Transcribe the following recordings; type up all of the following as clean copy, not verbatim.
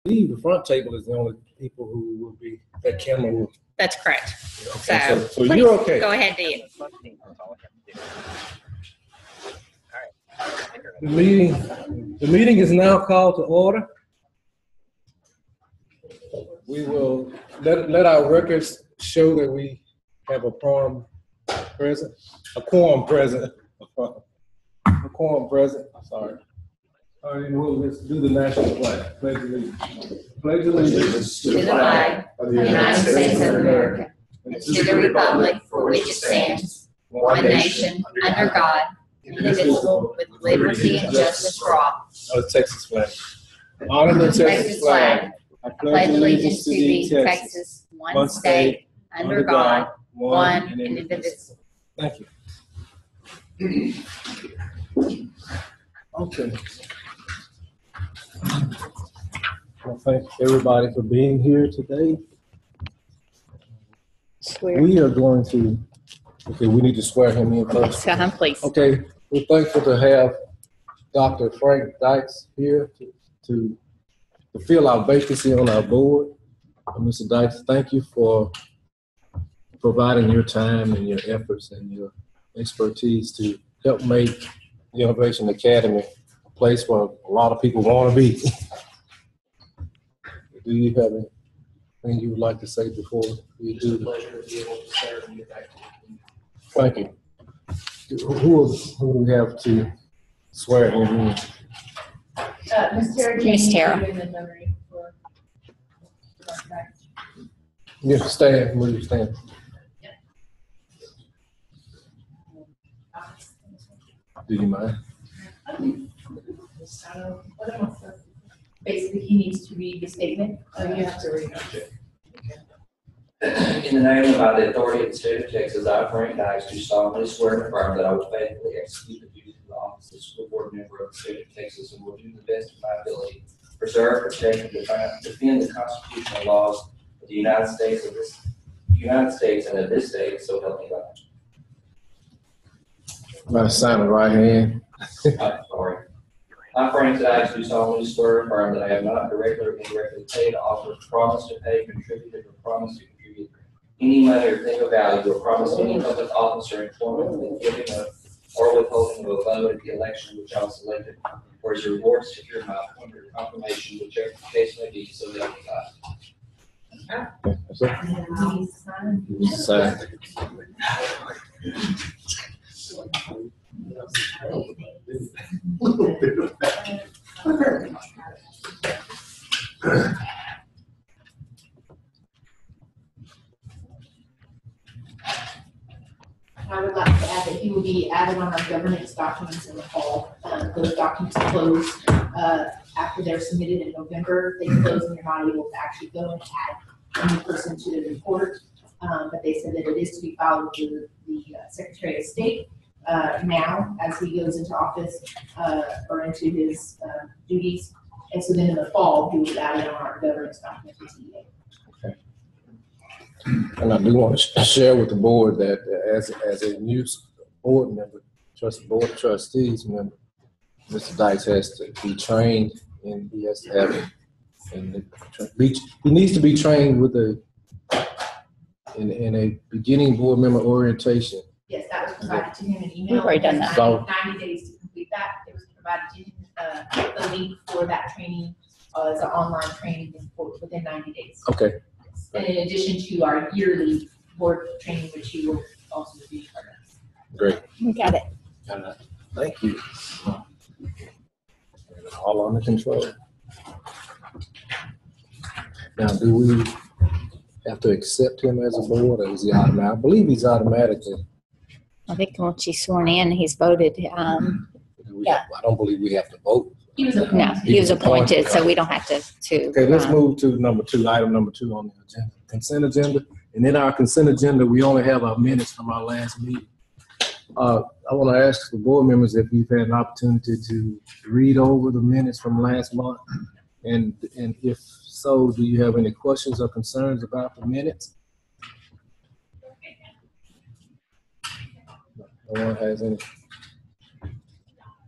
believe the front table is the only people who will be, that camera will. That's correct. Okay, so please, you're okay. Go ahead, Dee. The meeting is now called to order. We will let our records show that we have a quorum present. Sorry. All right, well, let's do the national flag. Pledge allegiance. Pledge allegiance to the flag of the United States of America and to the republic for which it stands, one nation, under God, indivisible, with liberty and justice for all. The Texas flag. Honor the Texas flag. I pledge allegiance to thee, Texas, one state, under God, one and indivisible. Thank you. Okay. Well, thank everybody for being here today. Swear. We are going to, okay, we need to swear him in first. Please. Okay, we're thankful to have Dr. Frank Dykes here to fill our vacancy on our board. Mr. Dykes, thank you for providing your time and your efforts and your expertise to help make the Innovation Academy a place where a lot of people want to be. Do you have anything you would like to say before we do? It's a pleasure to be able to serve and get back to you. Thank you. Who do we have to swear in? Miss Tara. Yeah, stand. Will you stand? Do you mind? Basically, he needs to read the statement. You have to read it. In the name and by the authority of the state of Texas, I, Frank Dykes, do solemnly swear and affirm that I will faithfully execute the duties of the office of school board member of the state of Texas and will do the best of my ability, preserve, protect, and defend the constitutional laws of the United States and of this state, so help me God. I'm going to sign the right hand. Sorry. I, Frank Dykes, do solemnly swear and affirm that I have not directly or indirectly paid, offered, promised to pay, contributed, or promised to contribute any money or thing of value, or promised any public office or employment in giving of or withholding of a vote at the election which I was elected, or as a reward to secure my appointment or confirmation, whichever the case may be, so help me God. Okay, that's it. You sign. I would like to add that he will be added on our governance documents in the fall. Those documents close after they're submitted in November. They close and you're not able to actually go and add a new person to the report. But they said that it is to be filed with the Secretary of State now as he goes into office or into his duties. And so then in the fall, he will add it on our governance document with TEA. And I do want to share with the board that as a new board member, board of trustees member, Mr. Dykes has to be trained, and he has to have it. And he needs to be trained with in a beginning board member orientation. Yes, that was provided to him in email. We've already done that. 90 days to complete that. It was provided to him. The link for that training is an online training within 90 days. Okay. And in addition to our yearly board training, which you will also be part of. Great. We got it. Thank you. All under control. Now, do we have to accept him as a board, or is he automatic? I believe he's automatically. I think once he's sworn in, he's voted. Yeah. I don't believe we have to vote. He was appointed. No, he was appointed, so we don't have to. Okay, let's move to item number two on the agenda, consent agenda. And in our consent agenda, we only have our minutes from our last meeting. I want to ask the board members if you've had an opportunity to read over the minutes from last month, and if so, do you have any questions or concerns about the minutes? No one has any.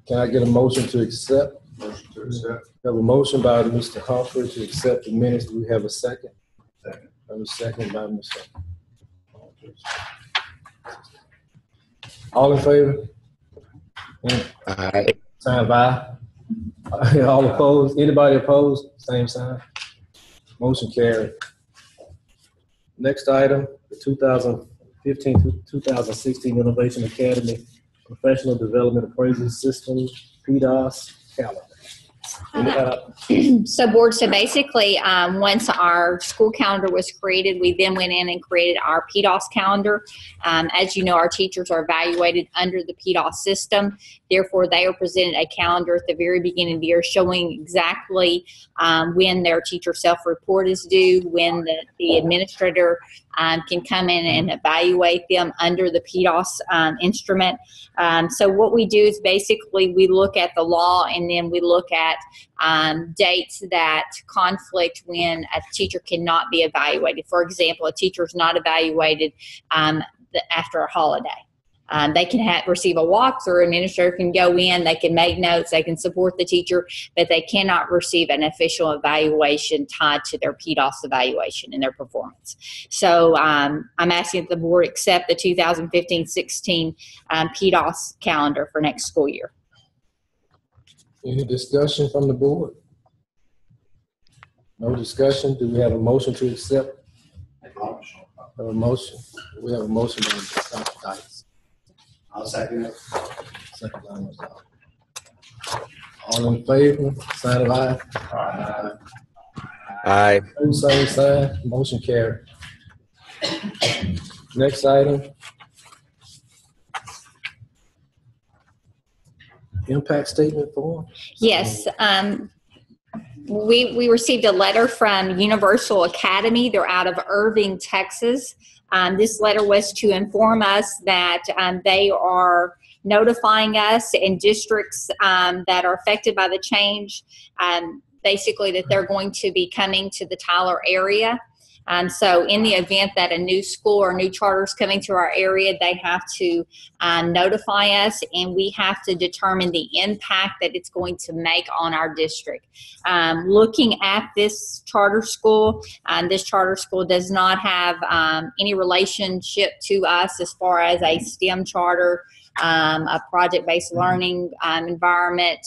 Can I get a motion to accept Motion to accept. We have a motion by Mr. Humphrey to accept the minutes. Do we have a second? Second. I have a second by Mr. All in favor? Aye. Sign of aye. All opposed? Anybody opposed? Same sign. Motion carried. Next item, the 2015 to 2016 Innovation Academy Professional Development Appraisal System, PDOS calendar. So basically, once our school calendar was created, we then went in and created our PDOS calendar. As you know, our teachers are evaluated under the PDOS system. Therefore, they are presented a calendar at the very beginning of the year showing exactly when their teacher self-report is due, when the administrator can come in and evaluate them under the PDOS instrument. So what we do is basically we look at the law and then we look at dates that conflict when a teacher cannot be evaluated. For example, a teacher is not evaluated after a holiday. They can receive a walkthrough, administrator can go in, they can make notes, they can support the teacher, but they cannot receive an official evaluation tied to their PDOS evaluation and their performance. So I'm asking that the board accept the 2015-16 PDOS calendar for next school year. Any discussion from the board? No discussion. Do we have a motion to accept? Make a motion. Have a motion. We have a motion by Dr. Dykes. I'll second it. Second by Ms. Dykes. All in favor, sign of aye. Aye. Same sign, motion carried. Next item. Impact statement form? Yes, we received a letter from Universal Academy. They're out of Irving, Texas. This letter was to inform us that they are notifying us in districts that are affected by the change, basically that they're going to be coming to the Tyler area. So in the event that a new school or new charter is coming to our area, they have to notify us, and we have to determine the impact that it's going to make on our district. Looking at this charter school does not have any relationship to us as far as a STEM charter, a project-based learning environment.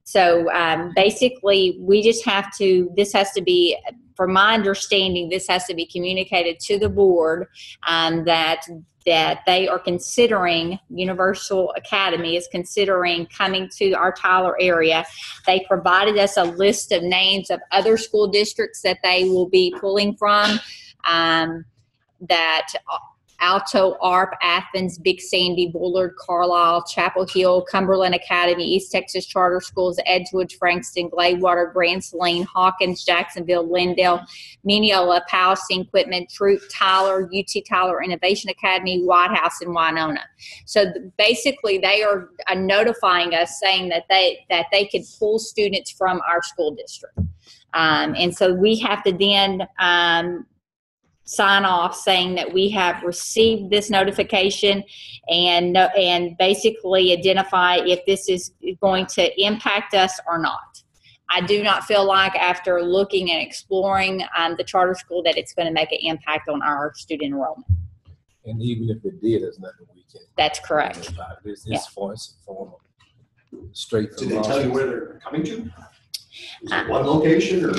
So basically, we just have to, this has to be, from my understanding, this has to be communicated to the board that they are considering, Universal Academy is considering coming to our Tyler area. They provided us a list of names of other school districts that they will be pulling from, that Alto, ARP, Athens, Big Sandy, Bullard, Carlisle, Chapel Hill, Cumberland Academy, East Texas Charter Schools, Edgewood, Frankston, Gladewater, Grand Saline, Hawkins, Jacksonville, Lindale, Mineola, Powhatan, Quitman, Troop, Tyler, UT Tyler Innovation Academy, White House, and Winona. So basically, they are notifying us saying that they could pull students from our school district. And so we have to then sign off saying that we have received this notification and basically identify if this is going to impact us or not. I do not feel like, after looking and exploring the charter school, that it's going to make an impact on our student enrollment. And even if it did, there's nothing we can. That's correct. It's Yeah. form straight Did from they tell you law. where they're coming to? Is it one location or?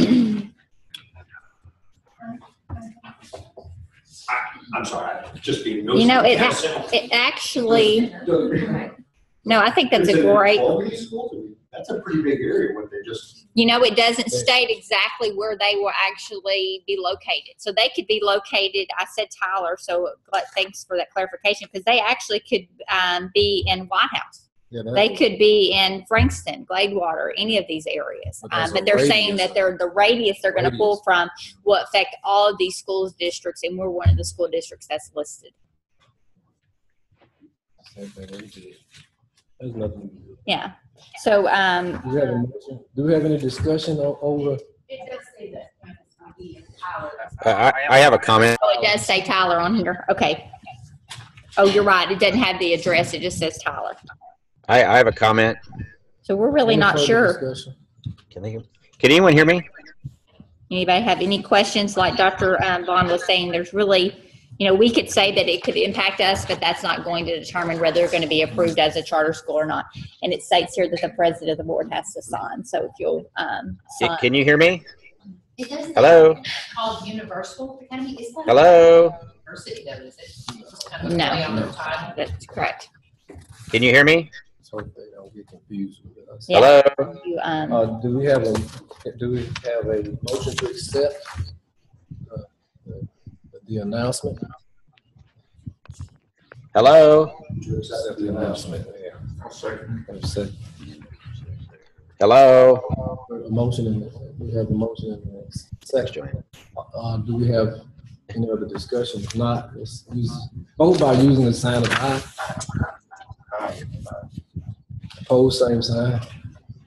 I'm sorry, I'm just being nosy. You know, it actually, no, I think that's a great, That's a pretty big area when they just. you know, it doesn't state exactly where they will actually be located. So they could be located, I said Tyler, so thanks for that clarification, because they actually could be in White House. Yeah, They could be in Frankston, Gladewater, any of these areas. But there's But a they're saying radius. that the radius they're going to pull Radius. from will affect all of these schools districts, and we're one of the school districts that's listed. Same thing we did. There's nothing we can do. Yeah. So, Do we have any discussion over? It does say that it's not be in Tyler. I have a comment. oh, it does say Tyler on here. Okay. Oh, you're right. It doesn't have the address. It just says Tyler. I have a comment. So we're really Any not further sure. discussion? Can anyone hear me? Anybody have any questions? Like Dr. Vaughn was saying, there's really, we could say that it could impact us, but that's not going to determine whether they're going to be approved as a charter school or not. And it states here that the president of the board has to sign. So if you'll sign. Can you hear me? It doesn't. Hello? It's called Universal Academy. It's like Hello? university though, is it? Just kind of No. play on their time. That's correct. Can you hear me? So they don't get confused with us. Yeah. Hello? You, Do we have a motion to accept the announcement? Hello? To accept the announcement, yeah. Second. Hello? A motion, we have a motion in the section. Do we have any other discussion? If not, let's vote by using the sign of aye. Opposed, same sign.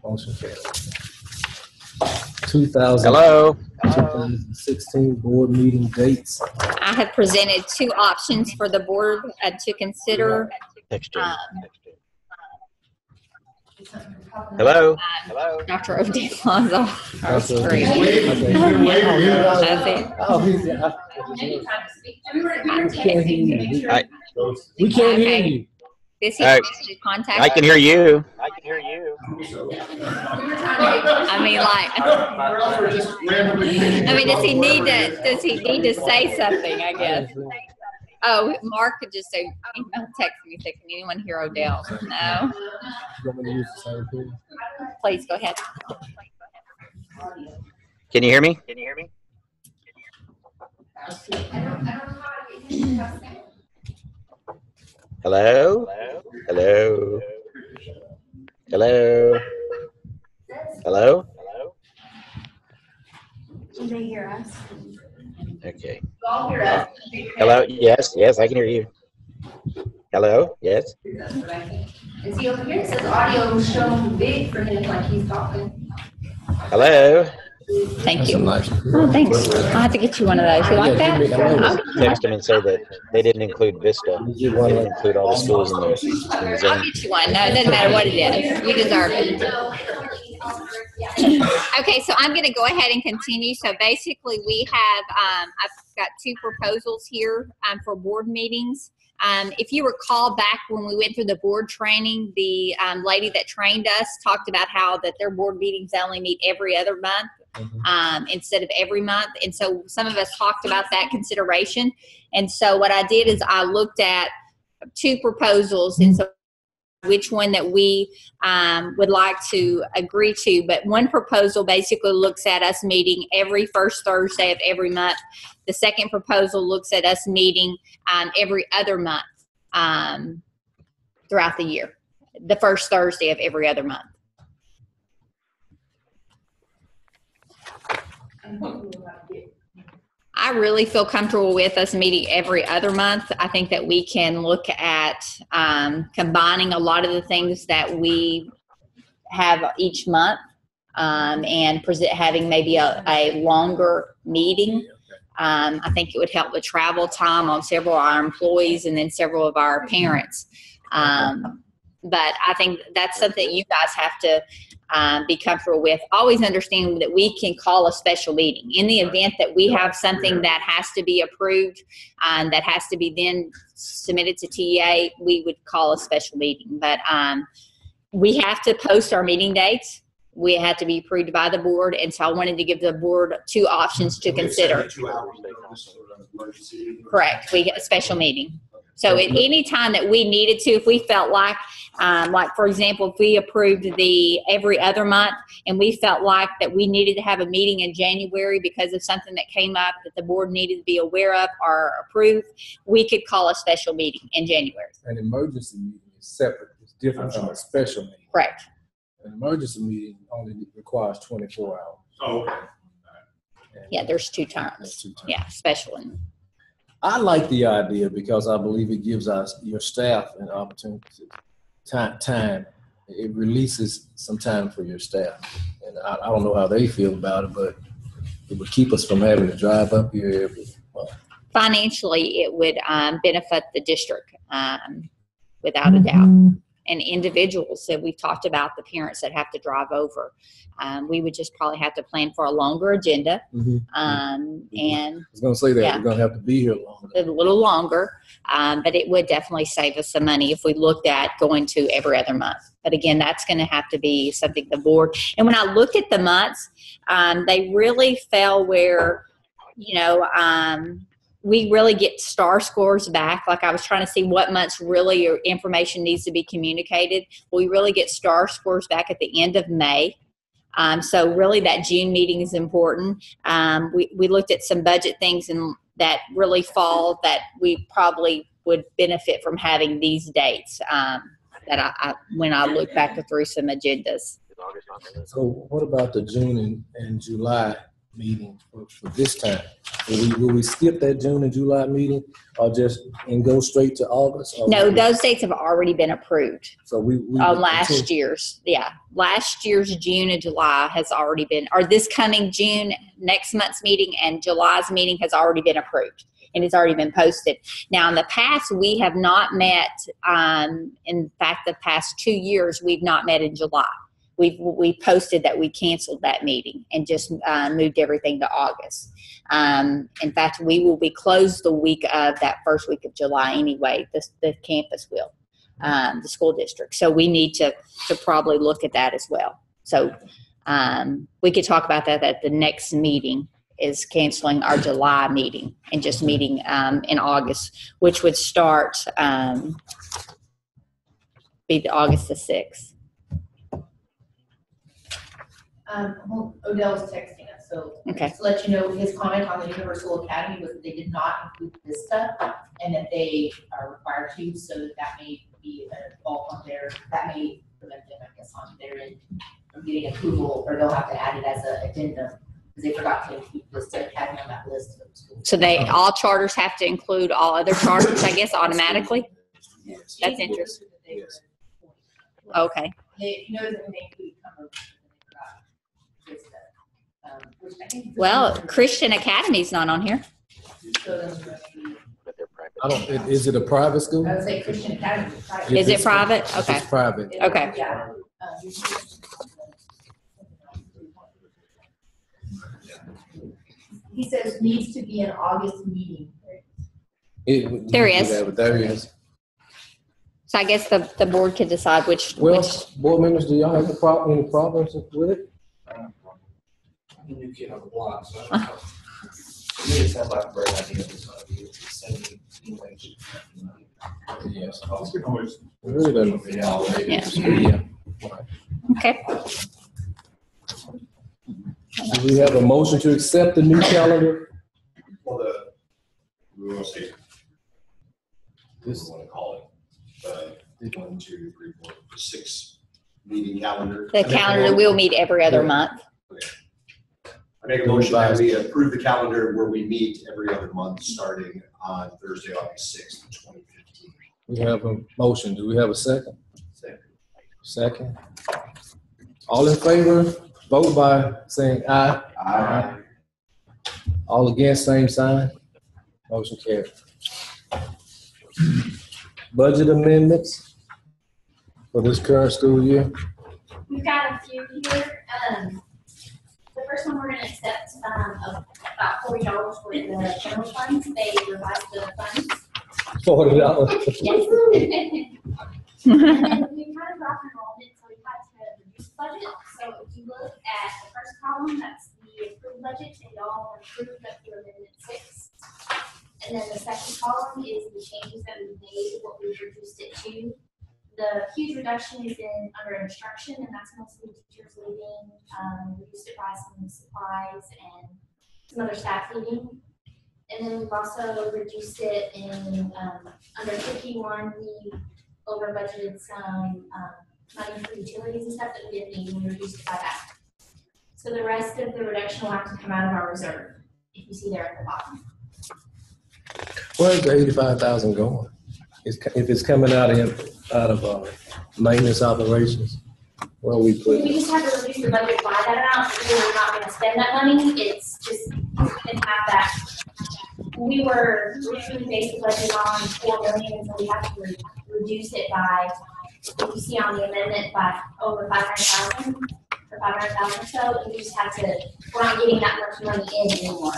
Motion carries. 2016 board meeting dates. I have presented 2 options for the board to consider. Text you. Um, Hello? Dr. Odell is on our screen. Okay. That's it. Oh, he's, Anytime to speak. We were can't texting to hear make you. sure. we can't hear Okay. you. This is All right. to contact. I can hear you. We were trying to. I mean, like, does he need to say something, I guess? Oh, Mark could just say, text me, say, can anyone hear Odell? No, You want me to use the same thing? please go ahead. Can you hear me? Hello? Hello? Hello? Hello? Can they hear us? Okay. You all hear us? Hello? Yes, I can hear you. Hello? Yes? That's what I think. And see over here, it says audio shown big for him, like he's talking. Hello? Thank That's a you. nice. Oh, thanks. I'll have to get you one of those. You like Yeah, that? give me- I like I'll Text them and say that they didn't include Vista. They didn't include all the schools in the I'll zone. get you one. No, it doesn't matter what it is. You deserve it. Okay, so I'm going to go ahead and continue. So basically we have, I've got 2 proposals here for board meetings. If you recall back when we went through the board training, the lady that trained us talked about how that their board meetings only meet every other month instead of every month. And so some of us talked about that consideration. And so what I did is I looked at 2 proposals and so which one that we would like to agree to. But one proposal basically looks at us meeting every first Thursday of every month. The second proposal looks at us meeting every other month throughout the year, the first Thursday of every other month. I really feel comfortable with us meeting every other month. I think that we can look at combining a lot of the things that we have each month and having maybe a longer meeting. I think it would help with travel time on several of our employees and then several of our parents. But I think that's something you guys have to be comfortable with. Always understanding that we can call a special meeting. In the event that we have something that has to be approved and that has to be then submitted to TEA, we would call a special meeting. But we have to post our meeting dates. We have to be approved by the board. And so I wanted to give the board 2 options to consider. Correct. We get a special meeting. So at any time that we needed to, if we felt like for example, if we approved the every other month and we felt like that we needed to have a meeting in January because of something that came up that the board needed to be aware of or approve, we could call a special meeting in January. An emergency meeting is separate. It's different from a special meeting. Correct. An emergency meeting only requires 24 hours. Oh, okay. Yeah, there's 2 That's terms. 2 times. Yeah, special and I like the idea because I believe it gives your staff an opportunity time. It releases some time for your staff. And I don't know how they feel about it, but it would keep us from having to drive up here every month. financially it would benefit the district without a doubt. and individuals that we've talked about, the parents that have to drive over. We would just probably have to plan for a longer agenda. Mhm. And I was gonna say that, Yeah. we're gonna have to be here longer. a little longer, but it would definitely save us some money if we looked at going to every other month. But again, that's going to have to be something the board. And when I looked at the months, they really fell where, we really get star scores back. Like I was trying to see what months really your information needs to be communicated. We really get star scores back at the end of May. So really that June meeting is important. We looked at some budget things and that really fall that we probably would benefit from having these dates that when I look back through some agendas. So what about the June and July meeting for this time? Will we skip that June and July meeting or and go straight to August? Or No, those dates have already been approved. So we On last year's June and July has already been, or this coming June, next month's meeting and July's meeting has already been approved and it's already been posted. Now in the past, we have not met, in fact, the past 2 years, we've not met in July. We posted that we canceled that meeting and just moved everything to August. In fact, we will be closed the week of that first week of July anyway, the campus will. The school district. So we need to probably look at that as well. So we could talk about that at the next meeting, is canceling our July meeting and just meeting in August, which would start be August the 6th. Odell was texting us, so Okay. just to let you know, his comment on the Universal Academy was that they did not include Vista and that they are required to, so that may be a fault on that may prevent them, I guess, on their end from getting approval, or they'll have to add it as an addendum because they forgot to include Vista Academy on that list of schools. So all charters have to include all other charters, I guess, automatically? That's interesting. Yes. Okay. They, you know, that when they include Cumberland, they forgot Vista, which I think. Well, Christian Academy's not on here. So then we're gonna be- Is it a private school? I would say Christian Academy is private. Is it private? If Okay. it's private. Okay. Yeah. He says needs to be an August meeting. There is. There is. So I guess the board could decide which. Well, board members, do y'all have any problems with it? New kid on the block, so I don't know. To me, it sounds like a great idea. Sending emails. Yes. Oh, It really doesn't. Yeah. Okay. Do we have a motion to accept the new calendar? We want to say, this is what I call it, 1, 2, 3, 4, 6 meeting calendar. The calendar will meet every other month. I make a motion that we approve the calendar where we meet every other month, starting on Thursday, August 6th, 2015. We have a motion. Do we have a second? Second. All in favor, vote by saying aye. Aye. All against, same sign. Motion carried. Budget amendments for this current school year. We've got a few here. The first one we're gonna accept, of about $40 for the general funds. They revised the funds. $40. Yes. And then we kind of dropped enrollment, so we had to reduce the budget. So if you look at the first column, that's the approved budget, and y'all approved up to amendment 6. And then the second column is the changes that we made, what we reduced it to. The huge reduction is in under instruction, and that's mostly teachers leaving, reduced it by some supplies and some other staff leaving. And then we've also reduced it in under 51, we over budgeted some money for utilities and stuff that we didn't need, and we reduced it by that. So the rest of the reduction will have to come out of our reserve, if you see there at the bottom. Where's the 85,000 going? If it's coming out of maintenance operations, where we put We it? just had to reduce the budget by that amount, because we're not gonna spend that money, it's just, we didn't have that. We were originally based the budget on 4 million, and so we have to reduce it by if you see on the amendment, by over 500,000 or 500,000 or so, and we just have to, we're not getting that much money in anymore.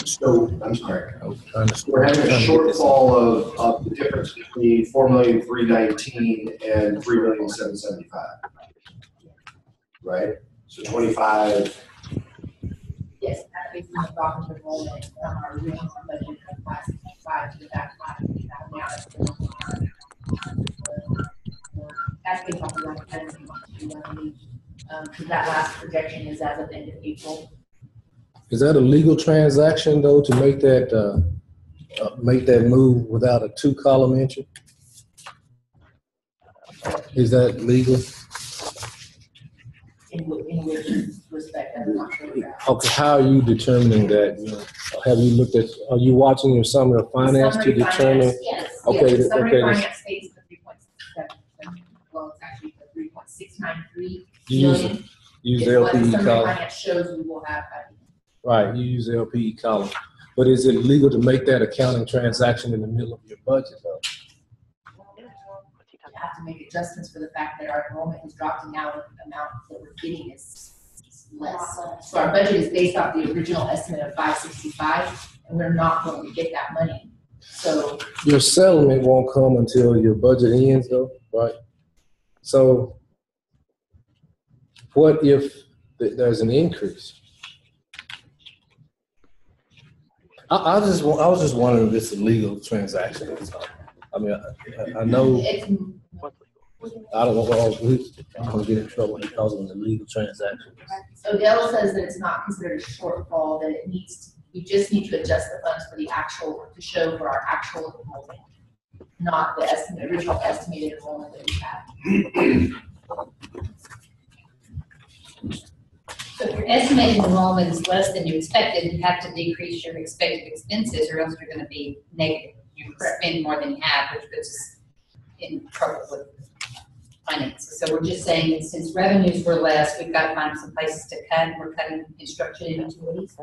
So, I'm sorry. I was trying to. We're having a trying to get this- shortfall of the difference between 4,319,000 and 3,775,000. Right? So 25, Yes, that's based on the doctor's enrollment from our original budget of 565 to that 555 now. That's based off of like 7,120, because that last projection is as of the end of April. Is that a legal transaction though, to make that move without a 2-column entry? Is that legal? In which respect, I'm not sure about. Okay, how are you determining that? You know, have you looked at, are you watching your summary of finance to Summary determine? finance, yes. Okay, Yes, the summary okay, finance states the 3.67%. Well, it's actually the 3.693 You use, million. use It's what the LPE summary column, finance shows we will have by the end. right, you use LPE column. But is it legal to make that accounting transaction in the middle of your budget though? We have to make adjustments for the fact that our enrollment has dropped and now the amount that we're getting is less. So our budget is based off the original estimate of 565, and we're not going to get that money. So Your settlement won't come until your budget ends though, right? So what if there's an increase? I was just wondering if it's a legal transaction. I mean, I know, it's, I don't know, I'm gonna get in trouble because of the legal transaction. Odell says that it's not considered a shortfall, that it needs, we just need to adjust the funds for the actual, to show for our actual enrollment, not the estimate, original estimated enrollment that we have. So if your estimated enrollment is less than you expected, you have to decrease your expected expenses or else you're gonna be negative. You spend more than you have, which puts us in trouble with finances. So we're just saying that since revenues were less, we've got to find some places to cut. We're cutting instruction and utilities.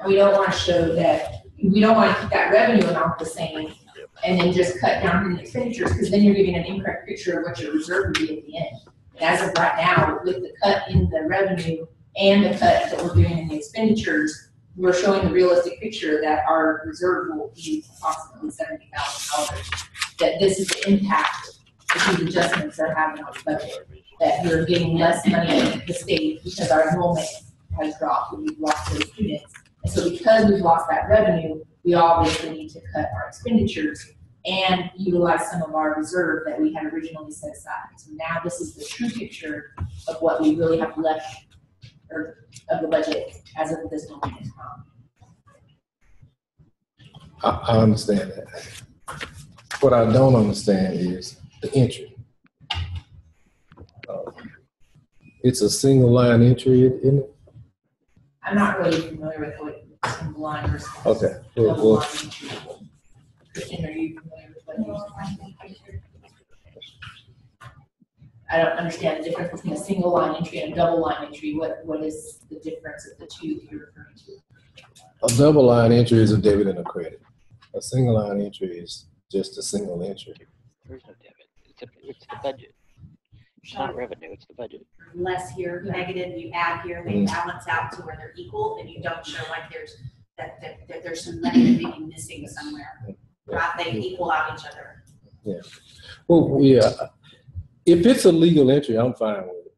We don't want to show that, we don't want to keep that revenue amount the same and then just cut down on the expenditures, because then you're giving an incorrect picture of what your reserve would be at the end. And as of right now, with the cut in the revenue and the cut that we're doing in the expenditures, we're showing the realistic picture that our reserve will be approximately $70,000. That this is the impact that these adjustments are having on the budget. That we're getting less money at the state because our enrollment has dropped and we've lost those students. And so because we've lost that revenue, we obviously need to cut our expenditures and utilize some of our reserve that we had originally set aside. So now this is the true picture of what we really have left or of the budget as of this moment in time. I understand that. What I don't understand is the entry. It's a single line entry, isn't it? I'm not really familiar with what single line versus Okay. double line entry. Christian, are you familiar with what you I don't understand the difference between a single line entry and a double line entry. What is the difference of the two that you're referring to? A double line entry is a debit and a credit. A single line entry is just a single entry. There's no debit. It's the budget. It's not revenue, it's the budget. Less here, negative, you add here, they balance out to where they're equal, and you don't show like there's, that there's some money maybe missing somewhere, right? They equal out each other. Yeah. Well, yeah. If it's a legal entry, I'm fine with it.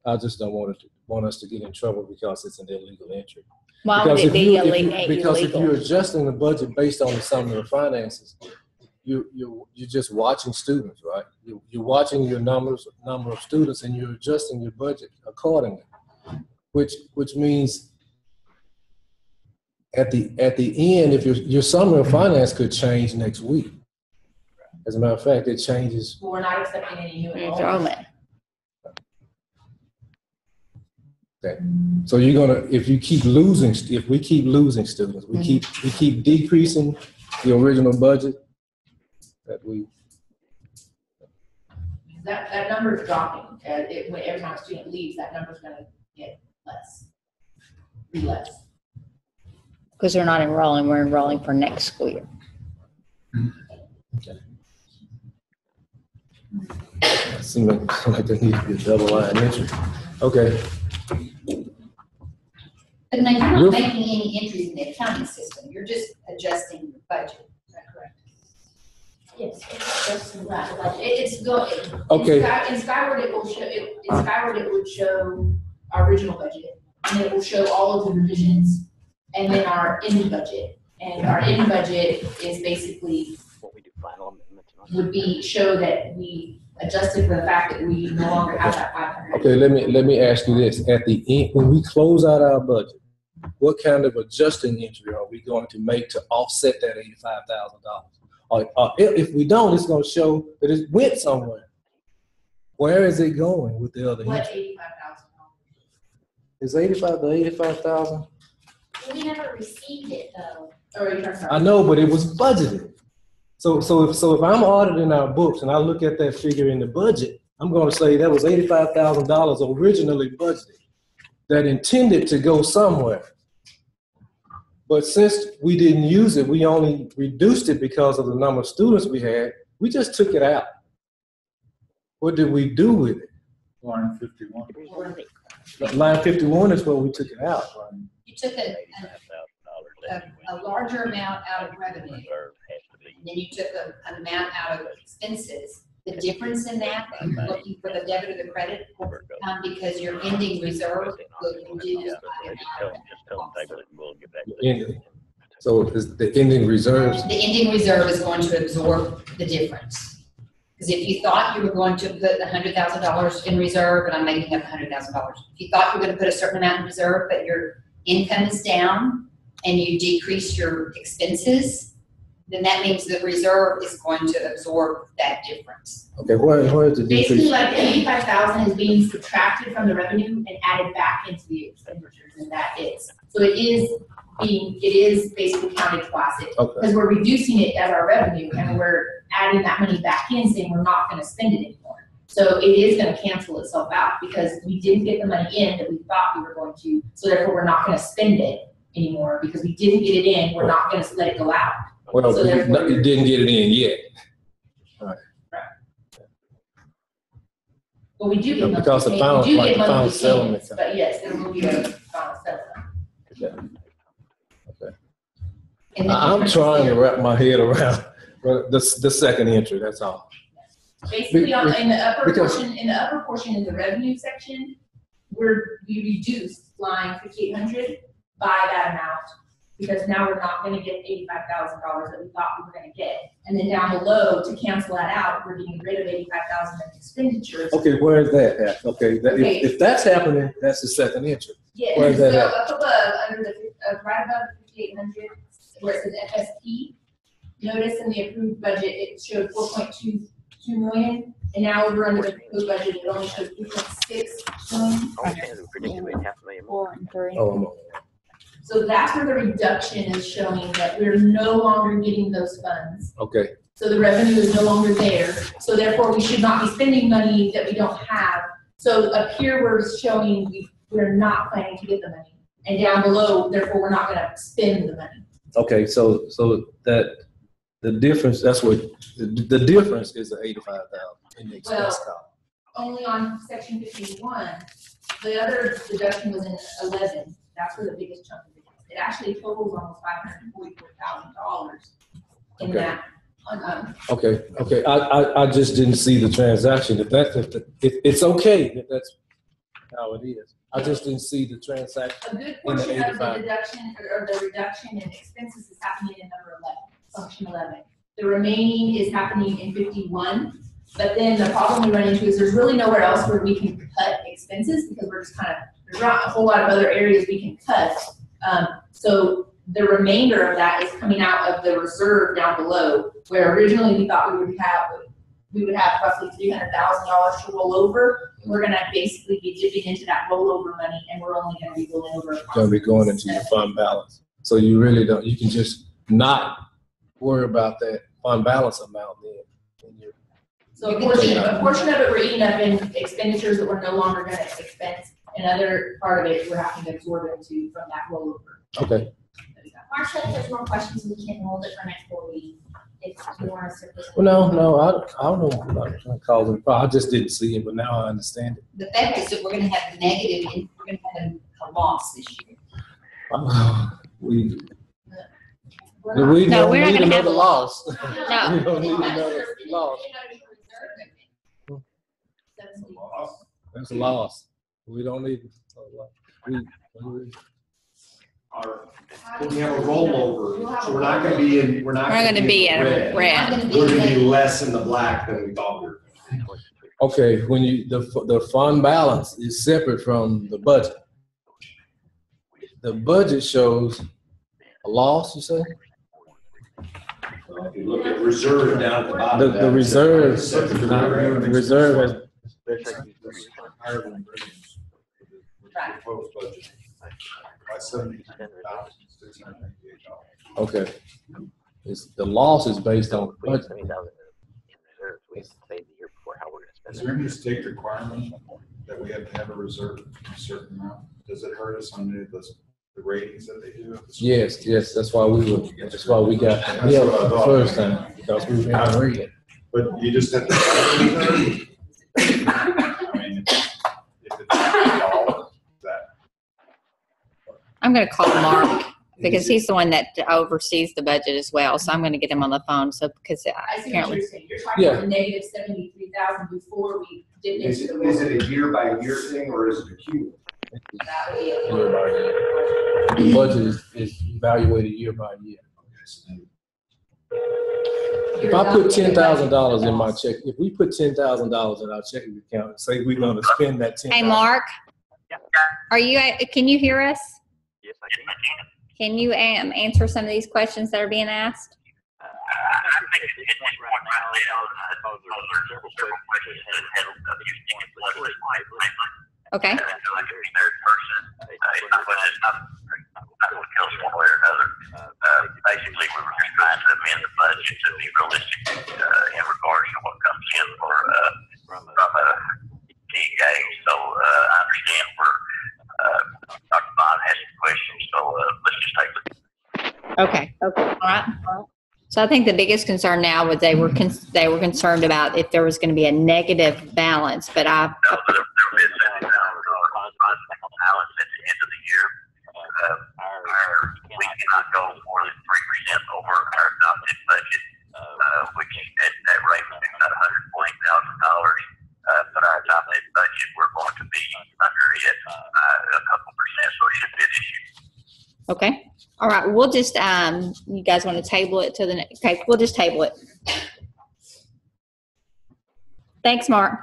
I just don't want us to get in trouble because it's an illegal entry. Why would Because it be because if you're illegal? adjusting the budget based on the summary of finances, you're just watching students, right? You're watching your number of students, and you're adjusting your budget accordingly. Which means at the end, if your summary of finance could change next week. As a matter of fact, it changes. Well, we're not accepting any new enrollment. Enrollment. Okay. So you're gonna, if we keep losing students, we keep decreasing the original budget that we. That number is dropping. When every time a student leaves, that number is going to get less. Be less. Because they're not enrolling, we're enrolling for next school year. Seems like there needs to be a double line entry. Okay, But now you're You're- not making any entries in the accounting system, you're just adjusting the budget, is that correct? Yes, it's just right, like, it's going. Okay. In Skyward, it will show, in Skyward, it would show our original budget, and it will show all of the revisions, and then our end budget. And our end budget is basically, would be, show that we adjusted for the fact that we no longer have that 500. okay, let me ask you this. At the end, when we close out our budget, what kind of adjusting entry are we going to make to offset that $85,000? Or if we don't, it's gonna show that it went somewhere. Where is it going with the other What, entry? $85,000? Is 85 to 85,000? We never received it though. Or are you trying to? I know, but it was budgeted. So if I'm auditing our books and I look at that figure in the budget, I'm gonna say that was $85,000 originally budgeted that intended to go somewhere. But since we didn't use it, we only reduced it because of the number of students we had. We just took it out. What did we do with it? Line 51. Line 51 is where we took it out. Right? You took a larger amount out of revenue, and then you took an amount out of expenses. The difference in that, you're looking for the debit or the credit, because your ending reserve will reduce Ending. So is the ending reserves. The ending reserve is going to absorb the difference. Because if you thought you were going to put $100,000 in reserve, and I'm making up $100,000, if you thought you were going to put a certain amount in reserve, but your income is down and you decrease your expenses, then that means the reserve is going to absorb that difference. Okay, where is the Basically, decrease? like the 85,000 is being subtracted from the revenue and added back into the expenditures, and that is. So it is basically counted classic. Okay, Because we're reducing it as our revenue and we're adding that money back in, saying we're not gonna spend it anymore. So it is gonna cancel itself out because we didn't get the money in that we thought we were going to, so therefore we're not gonna spend it anymore because we didn't get it in, we're not gonna let it go out. well, So therefore- you didn't get it in yet. But we do get monthly Because the payments, final- we do like get the final monthly settlement. payments, but yes, there will be a final settlement. And the I'm difference trying to there- wrap my head around the second entry, that's all. Basically, in the upper because- portion in the revenue section, we reduced line 5,800 by that amount. Because now we're not gonna get $85,000 that we thought we were gonna get. And then down below, to cancel that out, we're getting rid of 85,000 in expenditures. Okay, where is that at? Okay, Okay. if that's happening, that's the second entry. Yeah, Where is that so at? up above, under the, right above the 5,800, where it says FSP, notice in the approved budget, it showed 4.22 million, and now we're under the proposed budget, it only shows 3.6 million. 4 and 3. Oh, I'm on. So that's where the reduction is showing that we're no longer getting those funds. Okay, So the revenue is no longer there. So therefore, we should not be spending money that we don't have. So up here, we're showing we're not planning to get the money. And down below, therefore, we're not gonna spend the money. okay, so that, the difference, that's what, the difference is the 85,000 in the expense column. Only on section 51, the other deduction was in 11. That's where the biggest chunk of it is. It actually totals almost $544,000 in Okay. that. Okay, I just didn't see the transaction. If it's okay, if that's how it is. I just didn't see the transaction. A good In the portion of the 85. deduction or the reduction in expenses is happening in number 11, function 11. The remaining is happening in 51. But then the problem we run into is there's really nowhere else where we can cut expenses because we're just there's not a whole lot of other areas we can cut. So the remainder of that is coming out of the reserve down below, where originally we thought we would have roughly $300,000 to roll over. We're gonna basically be dipping into that rollover money, and we're only gonna be rolling over. Gonna be going into your fund balance. So you really don't, you can just not worry about that fund balance amount then. So a portion of it we're eating up in expenditures that we're no longer gonna expense, Another part of it, we're having to absorb into from that rollover. Okay. Marcia, if there's more questions, we can hold it for next board meeting, if you want us to present. Well, no, I don't know. I'm not trying to cause them problems. I just didn't see it, but now I understand it. The fact is that we're gonna have negative, and we're gonna have a loss this year. We We're no, not- we No, don't we're not need gonna have another a loss. No. We don't need another loss. That's a loss. We don't need a loss. We We have a rollover, so we're not gonna be in, we're not. We're gonna be in at the a red. red. We're gonna be less in the black than we thought we were. okay, when you, the fund balance is separate from the budget. The budget shows a loss, you say? If you look at reserve down at the bottom. The reserve, The reserve has, By $72,698. okay. It's, the loss is based on budget. Is there any state requirement that we have to have a reserve a certain amount? Does it hurt us on the ratings that they do? Yes, that's why we got, yeah, the first time, because we were in red. But you just have to. I mean, if it's $1, that. I'm gonna call Mark because he's the one that oversees the budget as well. So I'm gonna get him on the phone. So because I see what apparently, you're saying. You're talking Yeah. about negative 73,000 before we did Is into it, the is rollover. it a year by year thing or is it a cumulative? That would be a- Year by year. The budget is evaluated year by year. If I put $10,000 in my check, if we put $10,000 in our checking account and say we're gonna spend that $10,000. hey Mark, are you? Can you hear us? Yes, I can. Can you answer some of these questions that are being asked? I think it's right now, because there are several places that have used it less. Okay. I feel like every third person, it's not what kills one way or another. Basically, we were just trying to amend the budget to be realistic, in regards to what comes in from a TA. So, I understand where, Dr. Bond has some questions, so, let's just take it. Okay. All right. So I think the biggest concern now was they were concerned about if there was going to be a negative balance, but No, there is $70,000 balance at the end of the year. We cannot go more than 3% over our adopted budget, which at that rate would be about $120,000. But our adopted budget, we're going to be under it a couple percent, so it should be an issue. okay. All right. We'll just you guys want to table it to the next? Okay, we'll just table it. Thanks, Mark.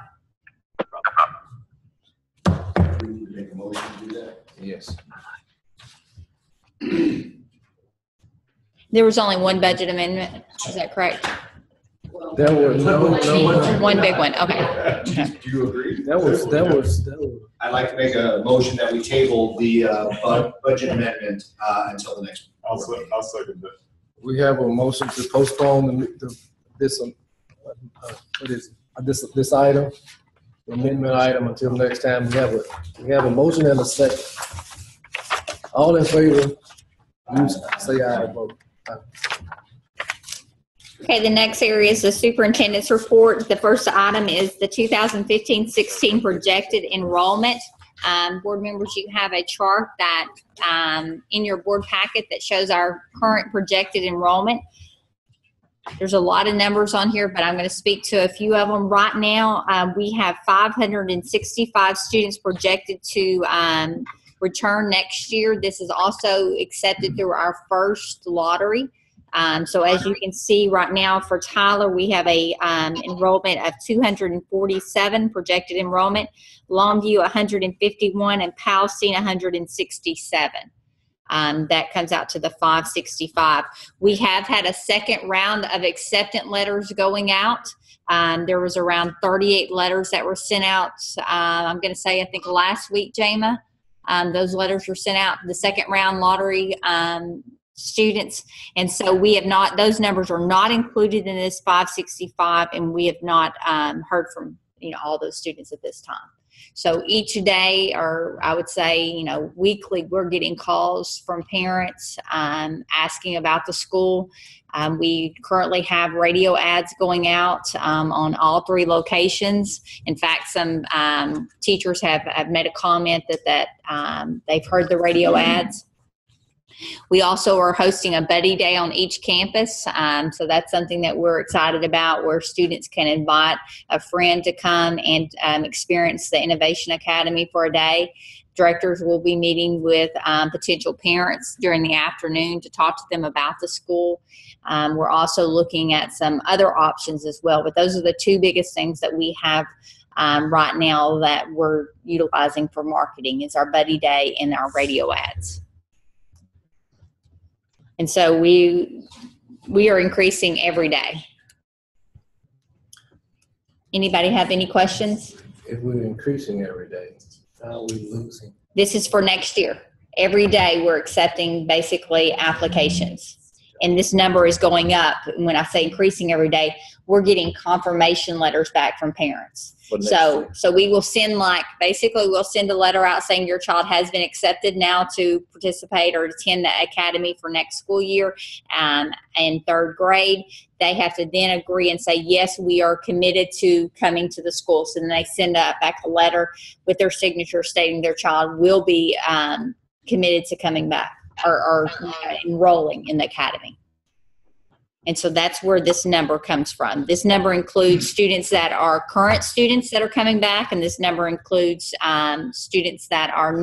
Make a motion to do that? Yes. There was only one budget amendment. Is that correct? There was no. One big one. Okay. Do you agree? That was. I'd like to make a motion that we table the budget amendment until the next. I'll second that. We have a motion to postpone this item, the amendment item until next time. We have a motion and a second. All in favor, use, say aye. Vote. Aye. Okay, the next area is the superintendent's report. The first item is the 2015-16 projected enrollment. Board members, you have a chart that in your board packet that shows our current projected enrollment. There's a lot of numbers on here, but I'm going to speak to a few of them. Right now, we have 565 students projected to return next year. This is also accepted through our first lottery. So as you can see right now for Tyler, we have a enrollment of 247 projected enrollment, Longview 151, and Palestine 167. That comes out to the 565. We have had a second round of acceptance letters going out. There was around 38 letters that were sent out. I'm going to say, I think last week, Jama, those letters were sent out. The second round lottery students, and so we have not, those numbers are not included in this 565, and we have not heard from all those students at this time. So each day, or I would say, weekly, we're getting calls from parents asking about the school. We currently have radio ads going out on all 3 locations. In fact, some teachers have made a comment that they've heard the radio ads. We also are hosting a buddy day on each campus. So that's something that we're excited about, where students can invite a friend to come and experience the Innovation Academy for a day. Directors will be meeting with potential parents during the afternoon to talk to them about the school. We're also looking at some other options as well, but those are the 2 biggest things that we have right now that we're utilizing for marketing, is our buddy day and our radio ads. And so we are increasing every day. Anybody have any questions? If we're increasing every day, how are we losing? This is for next year. Every day we're accepting basically applications. And this number is going up. When I say increasing every day, we're getting confirmation letters back from parents. So we will send we'll send a letter out saying your child has been accepted now to participate or attend the academy for next school year in 3rd grade. They have to then agree and say, yes, we are committed to coming to the school. So then they send back a letter with their signature stating their child will be committed to coming back or enrolling in the academy. And so that's where this number comes from. This number includes students that are current students that are coming back, and this number includes students that are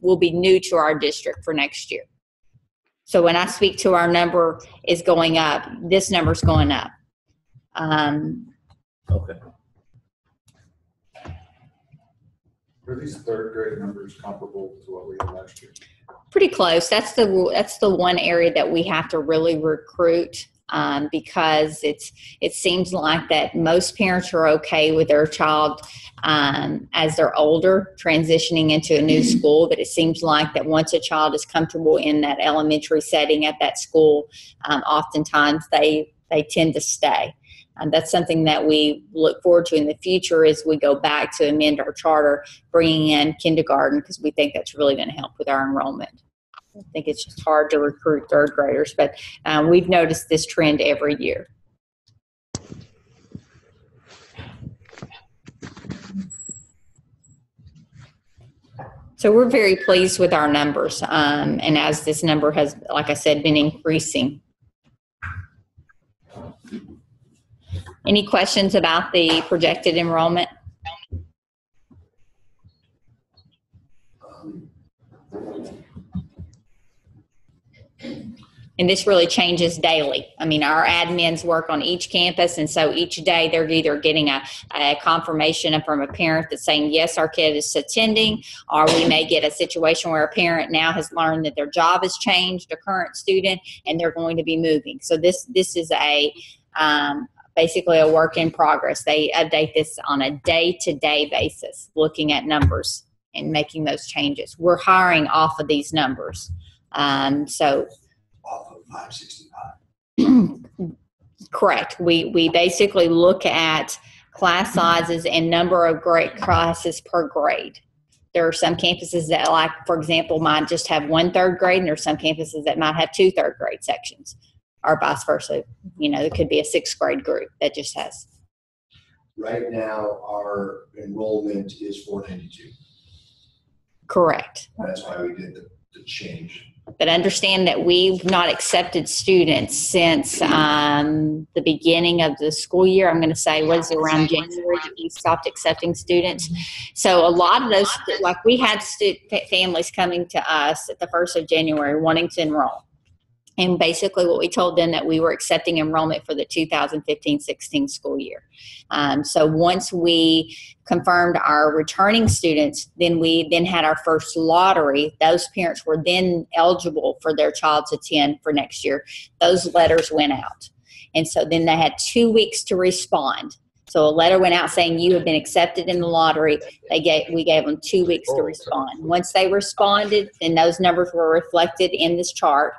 will be new to our district for next year. So when I speak to our number is going up, this number is going up. Okay. Are these 3rd grade numbers comparable to what we had last year? Pretty close. That's the one area that we have to really recruit. Because it seems like that most parents are okay with their child as they're older transitioning into a new school, but it seems like that once a child is comfortable in that elementary setting at that school, oftentimes they tend to stay. That's something that we look forward to in the future as we go back to amend our charter, bringing in kindergarten, because we think that's really going to help with our enrollment. I think it's just hard to recruit 3rd graders, but we've noticed this trend every year. So we're very pleased with our numbers, and as this number has, like I said, been increasing. Any questions about the projected enrollment? And this really changes daily. I mean, our admins work on each campus, and so each day they're either getting a confirmation from a parent that's saying, yes, our kid is attending, or we may get a situation where a parent now has learned that their job has changed, a current student, and they're going to be moving. So this is basically a work in progress. They update this on a day-to-day basis, looking at numbers and making those changes. We're hiring off of these numbers. Off of 565. Correct. We basically look at class sizes and number of grade classes per grade. There are some campuses that, like, for example, might just have 1 3rd grade, and there are some campuses that might have 2 3rd grade sections, or vice versa. There could be a 6th grade group that just has. Right now, our enrollment is 492. Correct. That's why we did the change. But understand that we've not accepted students since the beginning of the school year. I'm going to say, was it around January that we stopped accepting students? So a lot of those, like, we had families coming to us at the 1st of January wanting to enroll. And basically what we told them that we were accepting enrollment for the 2015-16 school year. So once we confirmed our returning students, then we had our first lottery. Those parents were then eligible for their child to attend for next year. Those letters went out. And so then they had 2 weeks to respond. So a letter went out saying you have been accepted in the lottery. We gave them 2 weeks to respond. Once they responded, then those numbers were reflected in this chart.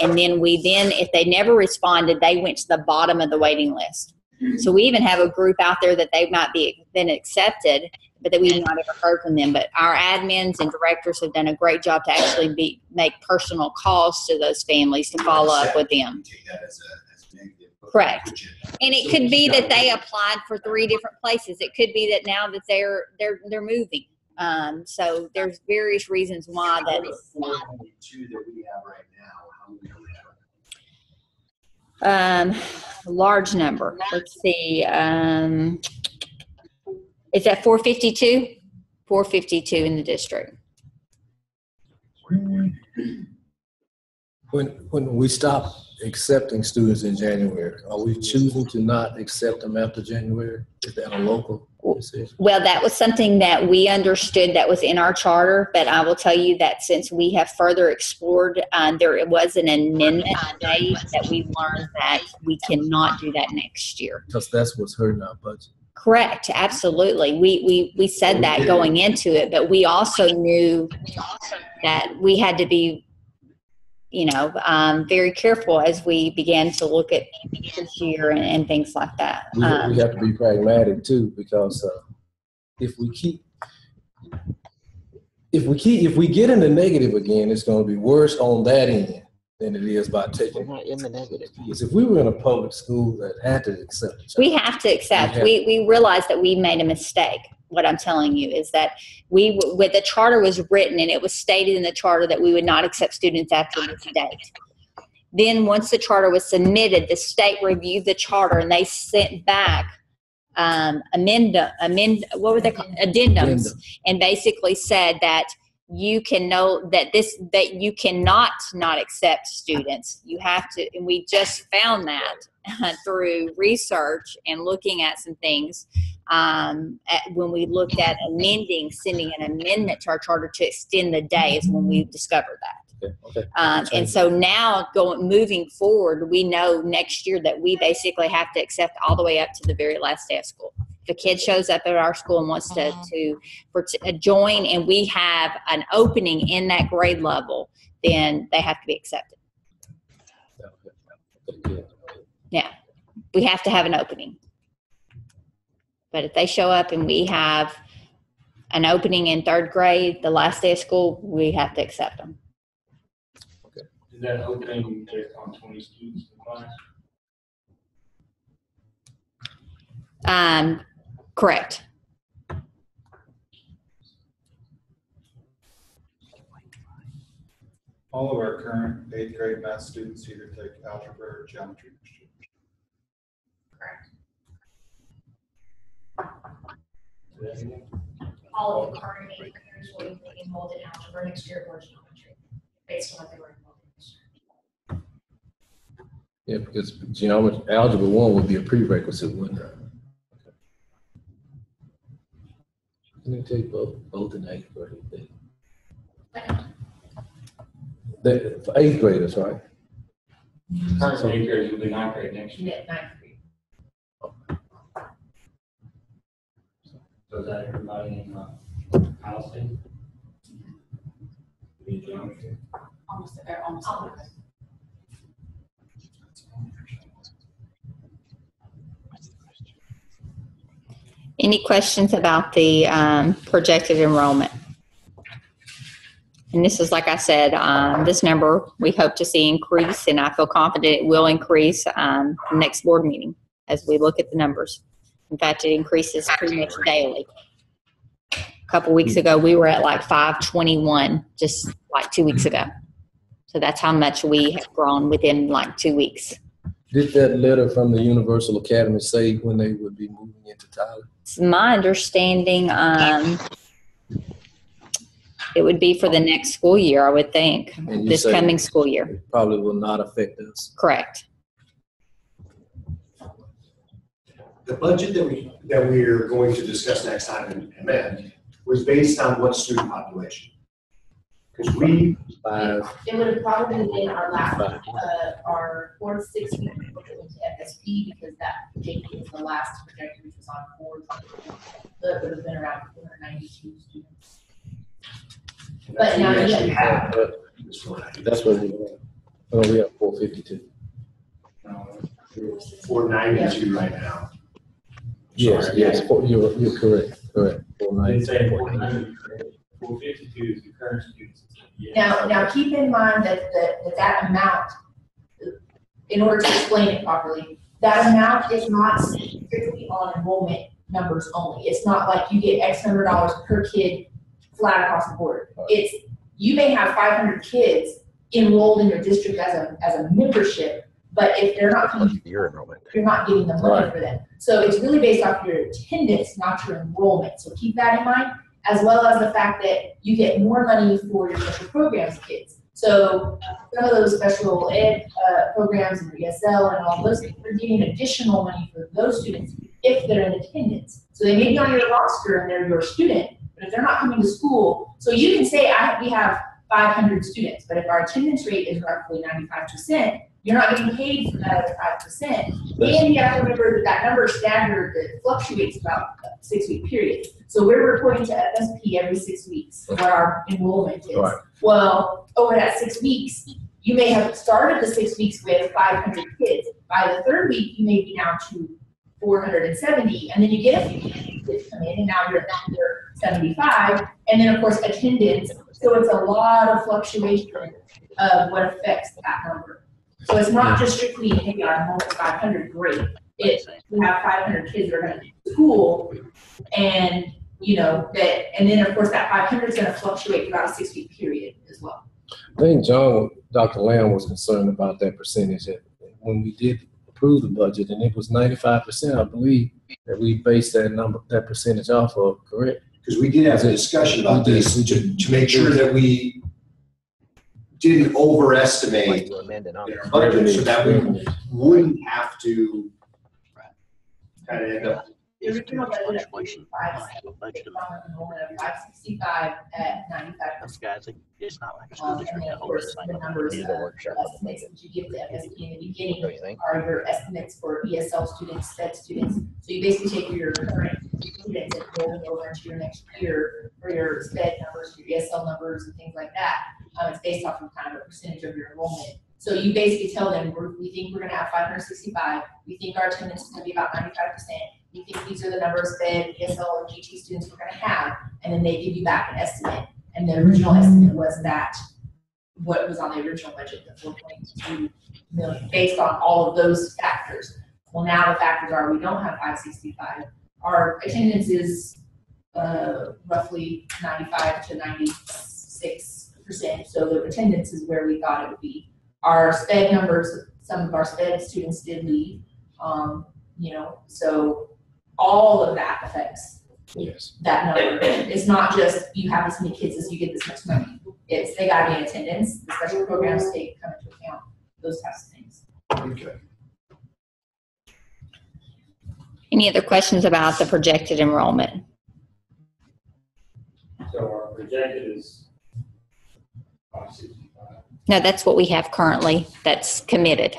And then if they never responded, they went to the bottom of the waiting list. So we even have a group out there that they might be been accepted. but that we've not ever heard from them. But our admins and directors have done a great job to actually make personal calls to those families to follow up with them. Take that as a negative. Correct. And it could be that they applied for 3 different places. It could be that now that they're moving. So there's various reasons why that. 422 that we have right now, how many do we have? Large number. Let's see. Is that 452? 452 in the district. When we stop accepting students in January, are we choosing to not accept them after January? Is that a local decision? Well, that was something that we understood that was in our charter, but I will tell you that since we have further explored, there was an amendment made that we learned that we cannot do that next year. Because that's what's hurting our budget. Correct, absolutely. We said that going into it, but we also knew that we had to be, very careful as we began to look at this year and things like that. We have to be pragmatic too, because if we get in the negative again, it's going to be worse on that end than it is by taking. We're not in the negative. Because if we were in a public school that had to accept it, we have to accept. We realized that we made a mistake. What I'm telling you is that with the charter was written and it was stated in the charter that we would not accept students after this date. Then once the charter was submitted, the state reviewed the charter and they sent back what were they called? Addendums, and basically said that you can know that you cannot not accept students. You have to, and we just found that through research and looking at some things when we looked at sending an amendment to our charter to extend the day is when we discovered that. Okay. And so now moving forward, we know next year that we basically have to accept all the way up to the very last day of school. If a kid shows up at our school and wants to join and we have an opening in that grade level, then they have to be accepted. Yeah, we have to have an opening. But if they show up and we have an opening in 3rd grade, the last day of school, we have to accept them. Is that opening based on 20 students in class? Correct. All of our current 8th grade math students either take algebra or geometry next year. Correct. All of the current 8th graders will be enrolled in algebra next year or geometry, based on what they were enrolled in this year. Yeah, because algebra 1 would be a prerequisite, wouldn't it? Can they take both in 8th grade? For 8th graders, right? Current 8th graders will be 9th grade next year. Yeah, 9th grade. So is that everybody in Allison? Almost all of it. Any questions about the projected enrollment? And this is, like I said, this number we hope to see increase, and I feel confident it will increase next board meeting as we look at the numbers. In fact, it increases pretty much daily. A couple weeks ago, we were at like 521, just like 2 weeks ago. So that's how much we have grown within like 2 weeks. Did that letter from the Universal Academy say when they would be moving into Tyler? It's my understanding it would be for the next school year, I would think, this coming school year. It probably will not affect us. Correct. The budget that we are going to discuss next time and amend was based on what student population? Because it would have probably been our last, our 4th, 6th week before we went to FSP, because that JP was the last projector, which was on 4th. So it would have been around 492 students. But now we actually have. That's what we have 452. 492 right now. Yes, you're correct. Correct. Didn't say 490, 452 is the current students. Yeah. Now keep in mind that amount, in order to explain it properly, that amount is not strictly on enrollment numbers only. It's not like you get X number of dollars per kid flat across the board. It's, you may have 500 kids enrolled in your district as a membership, but if they're not coming, Your enrollment. you're not getting the money for them. So it's really based off your attendance, not your enrollment. So keep that in mind, as well as the fact that you get more money for your special programs kids. So some of those special ed programs and ESL and all those things, they're getting additional money for those students if they're in attendance. So they may be on your roster and they're your student, but if they're not coming to school, so you can say we have 500 students, but if our attendance rate is roughly 95%, you're not getting paid for that other 5%. And you have to remember that number is staggered, that fluctuates about a 6-week period. So we're reporting to FSP every 6 weeks what our enrollment is. Right. Well, over that 6 weeks, you may have started the 6 weeks with 500 kids. By the third week, you may be down to 470, and then you get a few kids come in, and now you're down to 75, and then of course attendance. So it's a lot of fluctuation of what affects that number. So it's not just strictly, hey, our enrollment 500, great. It's, we have 500 kids that are going to school, and you know that, and then of course that 500 is going to fluctuate throughout a 6-week period as well. I think Dr. Lamb was concerned about that percentage when we did approve the budget, and it was 95%, I believe, that we based that percentage off of, correct? Because we did have a discussion about this to make sure that we didn't overestimate their budget, so that we wouldn't have to kind of end up. The original budget of 565 at 95%. It's not like And then of course the numbers, estimates that you give the FSP in the beginning are your estimates for ESL students, SPED students. So you basically take your current students and roll them over into your next year for your SPED numbers, your ESL numbers, and things like that. It's based off of kind of a percentage of your enrollment. So you basically tell them, we think we're going to have 565. We think our attendance is going to be about 95%. We think these are the numbers of SPED, ESL, and GT students we're going to have. And then they give you back an estimate. And the original estimate was that what was on the original budget, the 4.2 million, based on all of those factors. Well, now the factors are we don't have 565. Our attendance is roughly 95 to 96%. So the attendance is where we thought it would be. Our SPED numbers, some of our SPED students did leave, you know, so all of that affects that number. It's not just you have this many kids as you get this much money. It's they got to be in attendance. The special programs come into account, those types of things. Okay. Any other questions about the projected enrollment? So our projected is 565. No, that's what we have currently that's committed.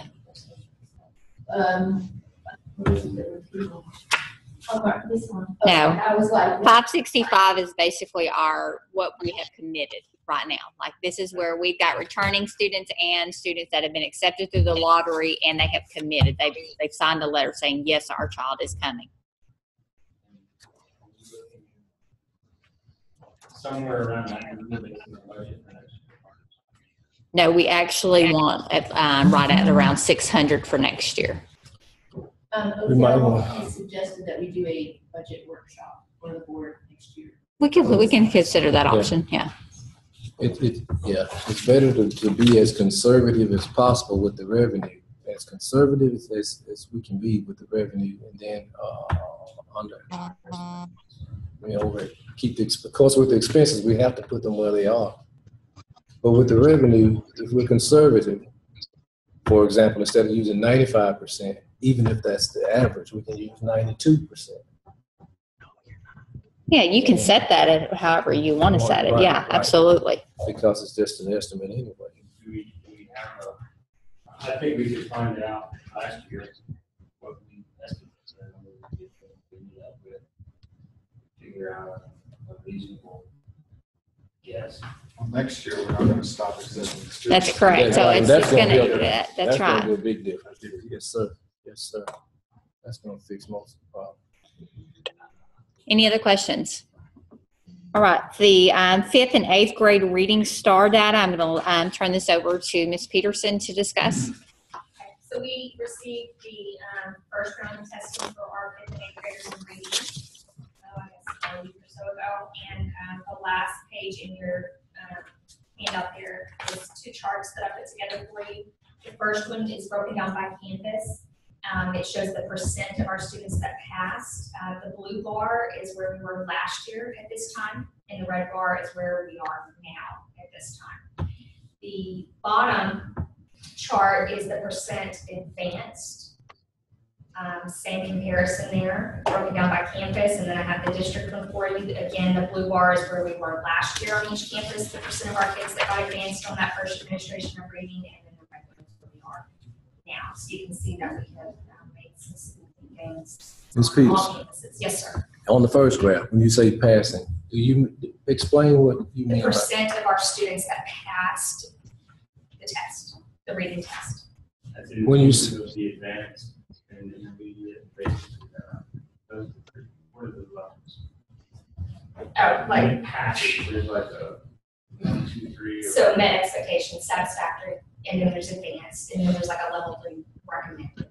This one. No. I was like, 565 is basically what we have committed right now. Like this is where we've got returning students and students that have been accepted through the lottery and they have committed. They've signed a letter saying, yes, our child is coming. Somewhere around that, in the budget for next year. No, we actually want right at around 600 for next year. Odell has suggested that we do a budget workshop for the board next year. We can consider that option. Yeah. It's better to be as conservative as possible with the revenue, as conservative as we can be with the revenue, and then because with the expenses we have to put them where they are. But with the revenue, if we're conservative, for example, instead of using 95%, even if that's the average, we can use 92%. Yeah, you can set that at however you want to set it. Yeah, absolutely. Because it's just an estimate anyway. We have I think we could find out last year what we estimated and we ended up with, figure out a reasonable guess. Well, next year, we're not going to stop existing students. That's correct. So it's going to do that. That's right. That's going to be a big difference. Yes, sir. Yes, sir. That's going to fix most of the problem. Any other questions? All right, the 5th and 8th grade reading star data, I'm going to turn this over to Ms. Peterson to discuss. Okay, so we received the first round of testing for our 5th and 8th graders in reading, I guess a week or so ago. And the last page in your handout there is 2 charts that I put together for you. The first one is broken down by campus. It shows the percent of our students that passed. The blue bar is where we were last year at this time, and the red bar is where we are now at this time. The bottom chart is the percent advanced. Same comparison there, broken down by campus, and then I have the district one for you. Again, the blue bar is where we were last year on each campus, the percent of our kids that got advanced on that first administration of reading, and then the red one is where we are now. So you can see that we have made some significant gains. Ms. on Peters. all campuses. Yes, sir. On the first graph, when you say passing, do you explain what you The mean? percent of our students that passed the test, the reading test. When you The advanced and intermediate, basically, what are the levels? Oh, like, There's like a 1, 2, 3. so met expectation, satisfactory, and then there's advanced, and then there's like a level 3 recommended.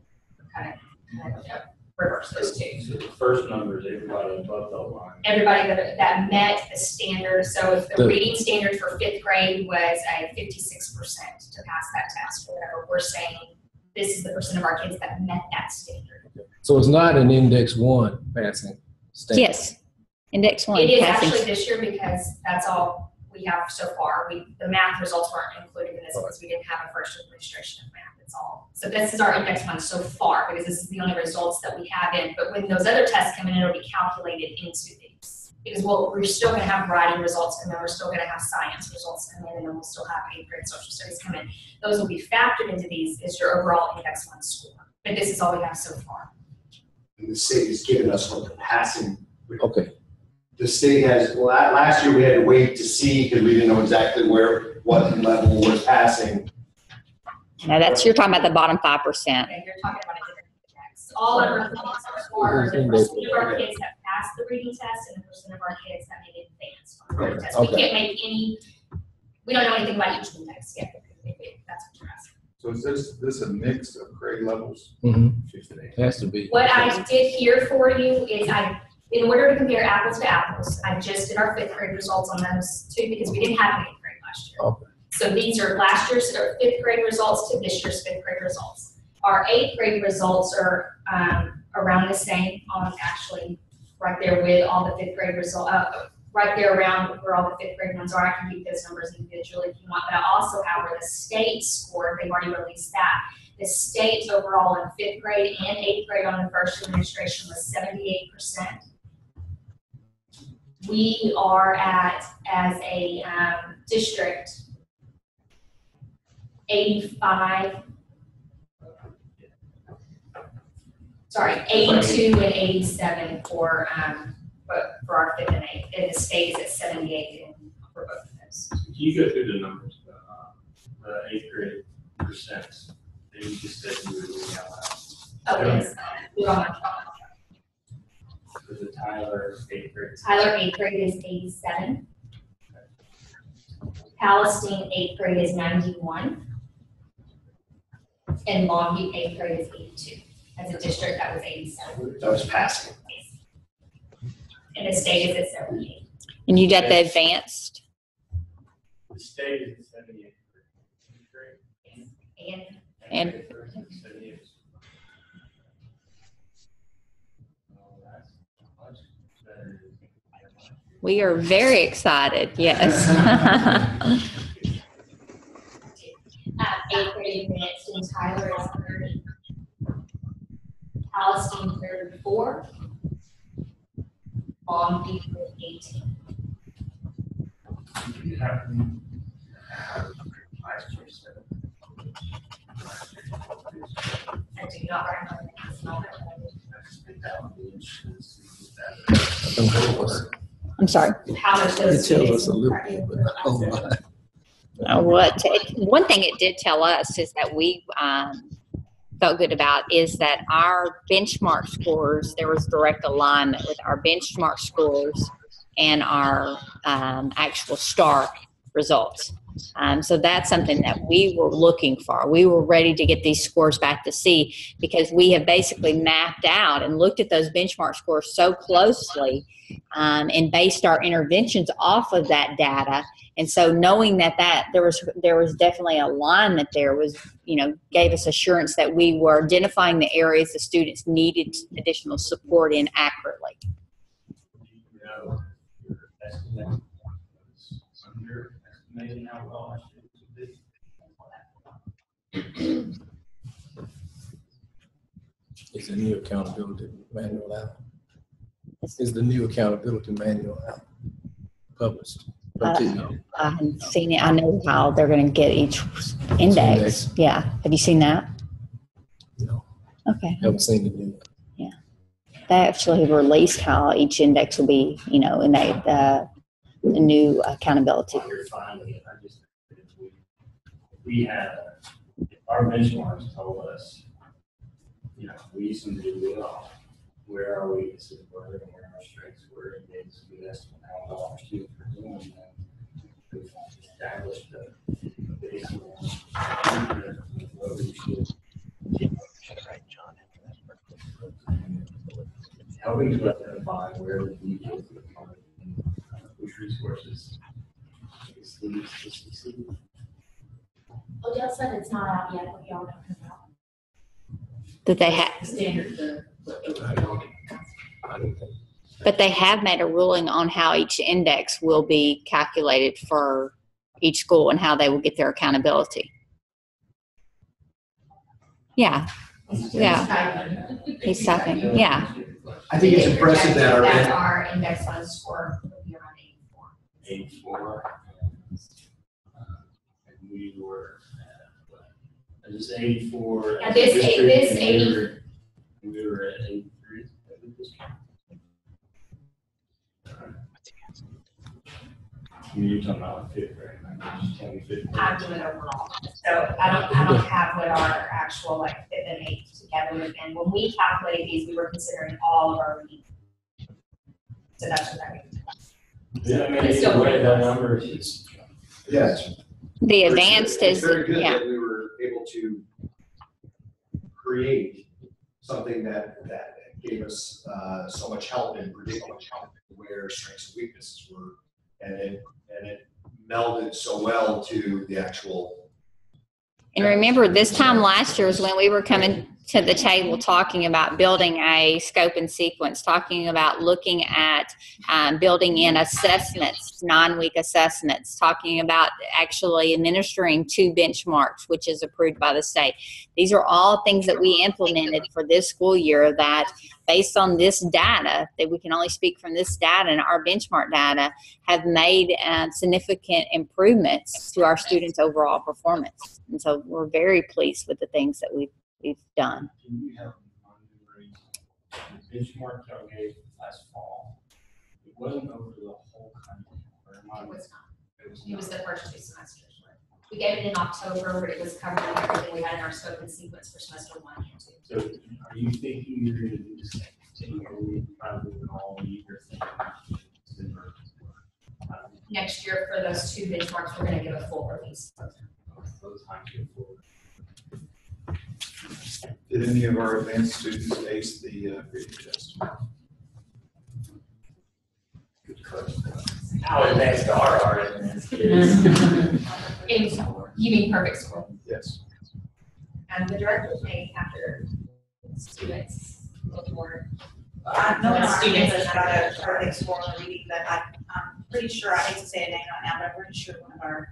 Kind of reverse those two. So the first number is everybody above the line. Everybody that met the standard, so if the The- reading standard for 5th grade was a 56% to pass that test or whatever, we're saying this is the percent of our kids that met that standard. So it's not an index 1 passing standard? Yes, index 1. It is passing. actually this year because that's all we have so far. The math results weren't included in this because we didn't have a first administration of math. It's all. So this is our index 1 so far because this is the only results that we have in. But when those other tests come in, it'll be calculated into these. Because we're still going to have writing results come in, we're still going to have science results come in, and then we'll still have 8th grade social studies come in. Those will be factored into these as your overall index 1 score. But this is all we have so far. And the state has given us what the passing. Okay. The state has, last year we had to wait to see because we didn't know exactly what level was passing. Now you're talking about the bottom 5%. Okay, you're talking about a different index. All of our kids are the percent of our kids that passed the reading test and the percent of our kids that made advanced on the reading test. We Okay. can't make we don't know anything about each index yet, if that's what you're asking. So is this a mix of grade levels? Mm-hmm. Has to be. What I did here for you is in order to compare apples to apples, I just did our 5th grade results on those two because we didn't have an 8th grade last year. Okay. So these are last year's 5th grade results to this year's 5th grade results. Our 8th grade results are around the same, actually right there with all the 5th grade results, right there around where all the 5th grade ones are. I can give those numbers individually if you want, but I also have where the state scored. They've already released that. The state overall in 5th grade and 8th grade on the first administration was 78%. We are at, as a district, 82 and 87 for our 5th and 8th, and the state is at 78 for both of those. Can you go through the numbers, the 8th grade percents? That you just said you were doing out loud. Oh, yes. We're on our For the Tyler 8th grade. Tyler 8th grade is 87. Palestine 8th grade is 91. And Longview 8th grade is 82. As a district, that was 87. That was passing. And the state is at 78. And you got the advanced? The state is at 78 grade. And 78. We are very excited, yes. 8th grade advanced in Tyler is 30. Palestine 34. Longview is 18. You have last year's I do not remember. I'm sorry. How much It those tells students us a little bit, but a whole lot. One thing it did tell us is that we felt good about is that our benchmark scores, there was direct alignment with our benchmark scores and our actual STAR results. So that's something that we were looking for. We were ready to get these scores back to C because we have basically mapped out and looked at those benchmark scores so closely and based our interventions off of that data. And so knowing that there was definitely alignment there was, gave us assurance that we were identifying the areas the students needed additional support in accurately. Underestimating how well our students will do. Is the new accountability manual out? Is the new accountability manual out? Published? I haven't seen it. I know how they're going to get each index. Yeah. Have you seen that? No. Okay. Haven't seen it yet. Yeah. They actually have released how each index will be, in the new accountability. You're finally, I just, we had, our benchmarks told us, we seem to do well. Where our weaknesses were and where our strengths were, and gave us a good estimate how well our students were doing. And we've established a baseline of what we should. Helping to identify where the need is, which resources is the CCC. Odell said it's not out yet, what y'all talking about. That they have. Standard. But they have made a ruling on how each index will be calculated for each school and how they will get their accountability. Yeah. Yeah. He's typing. Yeah. I think it's impressive that our index on score will be around 84. 84. And we were at, just 84. Now this 80. We were at 83. You're talking about fifth grade, I'm doing overall. So I don't have what our actual fifth and eighth together would have been. When we calculated these, we were considering all of our reading. So that's what that means. Yeah, I mean, either way, that number is. Yes. The advanced it's is, very good yeah. that we were able to create something that gave us so much help in predicting where strengths and weaknesses were, and it melded so well to the actual. And remember, this time last year is when we were coming to the table talking about building a scope and sequence, talking about looking at building in assessments, non-week assessments, talking about actually administering 2 benchmarks, which is approved by the state. These are all things that we implemented for this school year that, based on this data, that we can only speak from this data and our benchmark data, have made significant improvements to our students' overall performance. And so we're very pleased with the things that we've done. Can you help me on the benchmark y'all gave last fall? It wasn't over the whole country. It was not. It was the first 2 semesters. We gave it in October, but it was covering everything we had in our scope and sequence for semester 1 and 2. So are you thinking you're going to do the same thing, or we probably do it all year thing? Next year, for those 2 benchmarks, we're going to give a full release. Those times you forward. Did any of our advanced students ace the reading test? Good question. How advanced are our advanced kids? You mean perfect score? Yes. And the directors may after students look more. No one students has got a perfect score on the reading, but I'm pretty sure, I hate to say a name right now, but I'm pretty sure one of our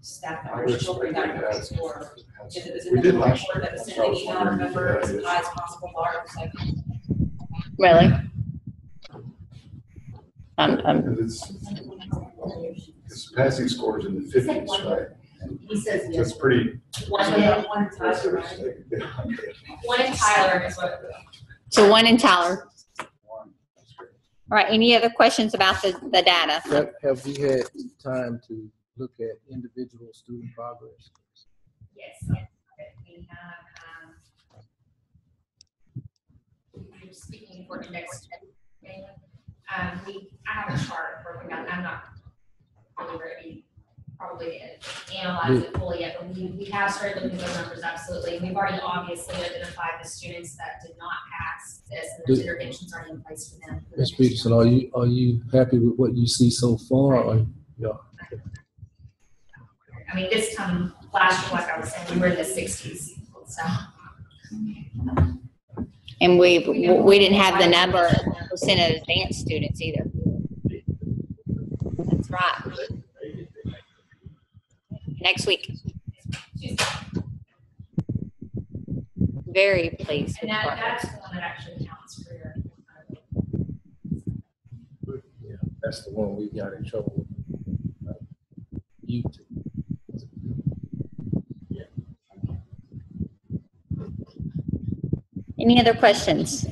staff members' children got a perfect score. It was in the report that was sent to me, I don't remember as high as possible bar. Really? It's passing scores in the 50s, right? He says So yes. it's pretty. One in Tyler, right? One in Tyler is what. So 1 in Tyler. All right. Any other questions about the data? Have we had time to look at individual student progress? Yes. We have speaking for index. I have a chart broken down. I'm not really ready probably to analyze it fully yet, but we have started looking at those numbers, absolutely. We've already obviously identified the students that did not pass this, and those interventions are in place for them. Ms. Peterson, are you happy with what you see so far? Or, yeah. I mean, this time last year, like I was saying, we were in the 60s, so. And we didn't have the number percent of advanced students either. That's right. Next week. Very pleased And with the that's progress. the one that actually counts for your. Yeah, that's the one we got in trouble with. YouTube. Any other questions?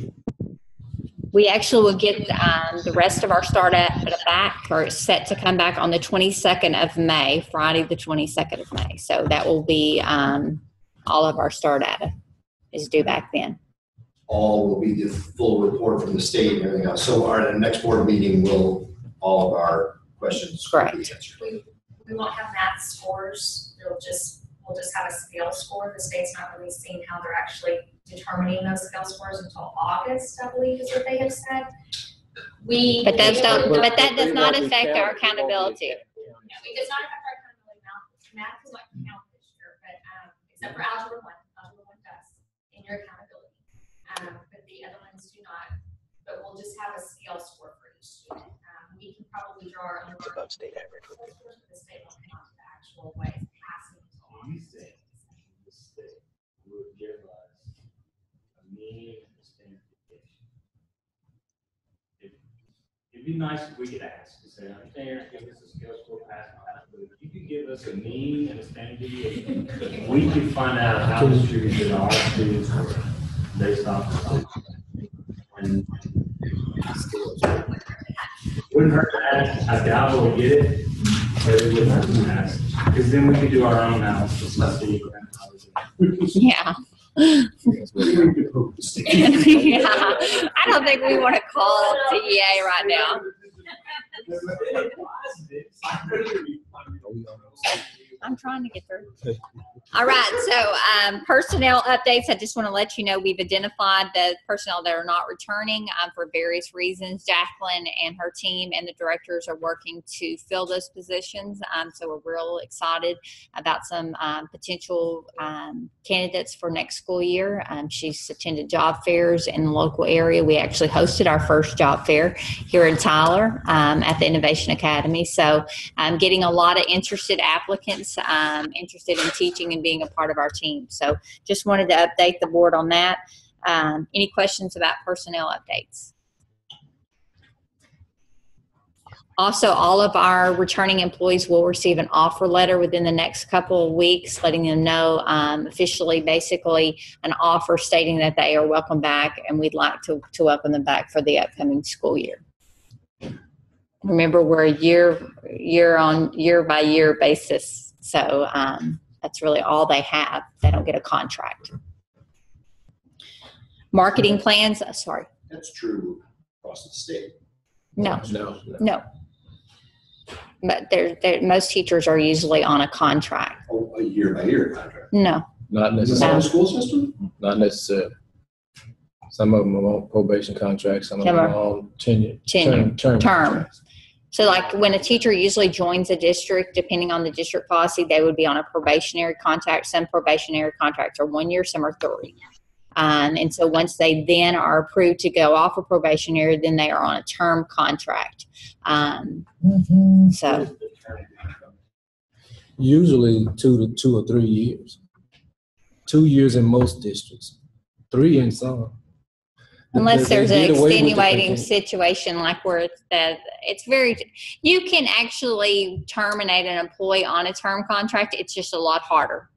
We actually will get the rest of our start back, or set to come back on the 22nd of May, Friday the 22nd of May. So that will be all of our start data is due back then. All will be the full report from the state and everything else. So our next board meeting will, all of our questions will be answered. We won't have math scores. We'll just have a scale score. The state's not really seeing how they're actually determining those scale scores until August, I believe is what they have said. But that does not affect our accountability. It does not affect our accountability. Math is what counts this year, but except for algebra 1. Algebra 1 does in your accountability. But the other ones do not. But we'll just have a scale score for each student. We can probably draw our own above state average. the state will count the actual way it's passing until August. You said the state would give us a mean and standard deviation. It'd be nice if we could ask to say, I understand, give us a scale score pass, but if you could give us a mean and a standard deviation, we could find out how distributed our students were based off the and wouldn't hurt to ask. I doubt we'll get it, but it wouldn't hurt to ask, because then we could do our own analysis and see. Yeah. Yeah. I don't think we want to call TEA right now. I'm trying to get through. All right, so personnel updates. I just want to let you know we've identified the personnel that are not returning for various reasons. Jacqueline and her team and the directors are working to fill those positions. So we're real excited about some potential candidates for next school year. She's attended job fairs in the local area. We actually hosted our first job fair here in Tyler at the Innovation Academy. So getting a lot of interested applicants interested in teaching and being a part of our team. So just wanted to update the board on that. Any questions about personnel updates? Also, all of our returning employees will receive an offer letter within the next couple of weeks, letting them know officially, basically, an offer stating that they are welcome back, and we'd like to welcome them back for the upcoming school year. Remember, we're a year by year basis, so that's really all they have. They don't get a contract. Marketing plans. Sorry. That's true across the state. No. No. But most teachers are usually on a contract. Oh, a year by year contract. No. Not Is necessarily. that the school system? Not necessarily. Some of them are on probation contracts. Some of them are on tenure. Term. contracts. So like when a teacher usually joins a district, depending on the district policy, they would be on a probationary contract. Some probationary contracts are 1 year, some are 3. And so once they then are approved to go off of probationary, then they are on a term contract. So Usually 2 or 3 years. 2 years in most districts. 3 in some. unless They there's an did away with the extenuating continu- situation like where it's very, you can actually terminate an employee on a term contract. It's just a lot harder.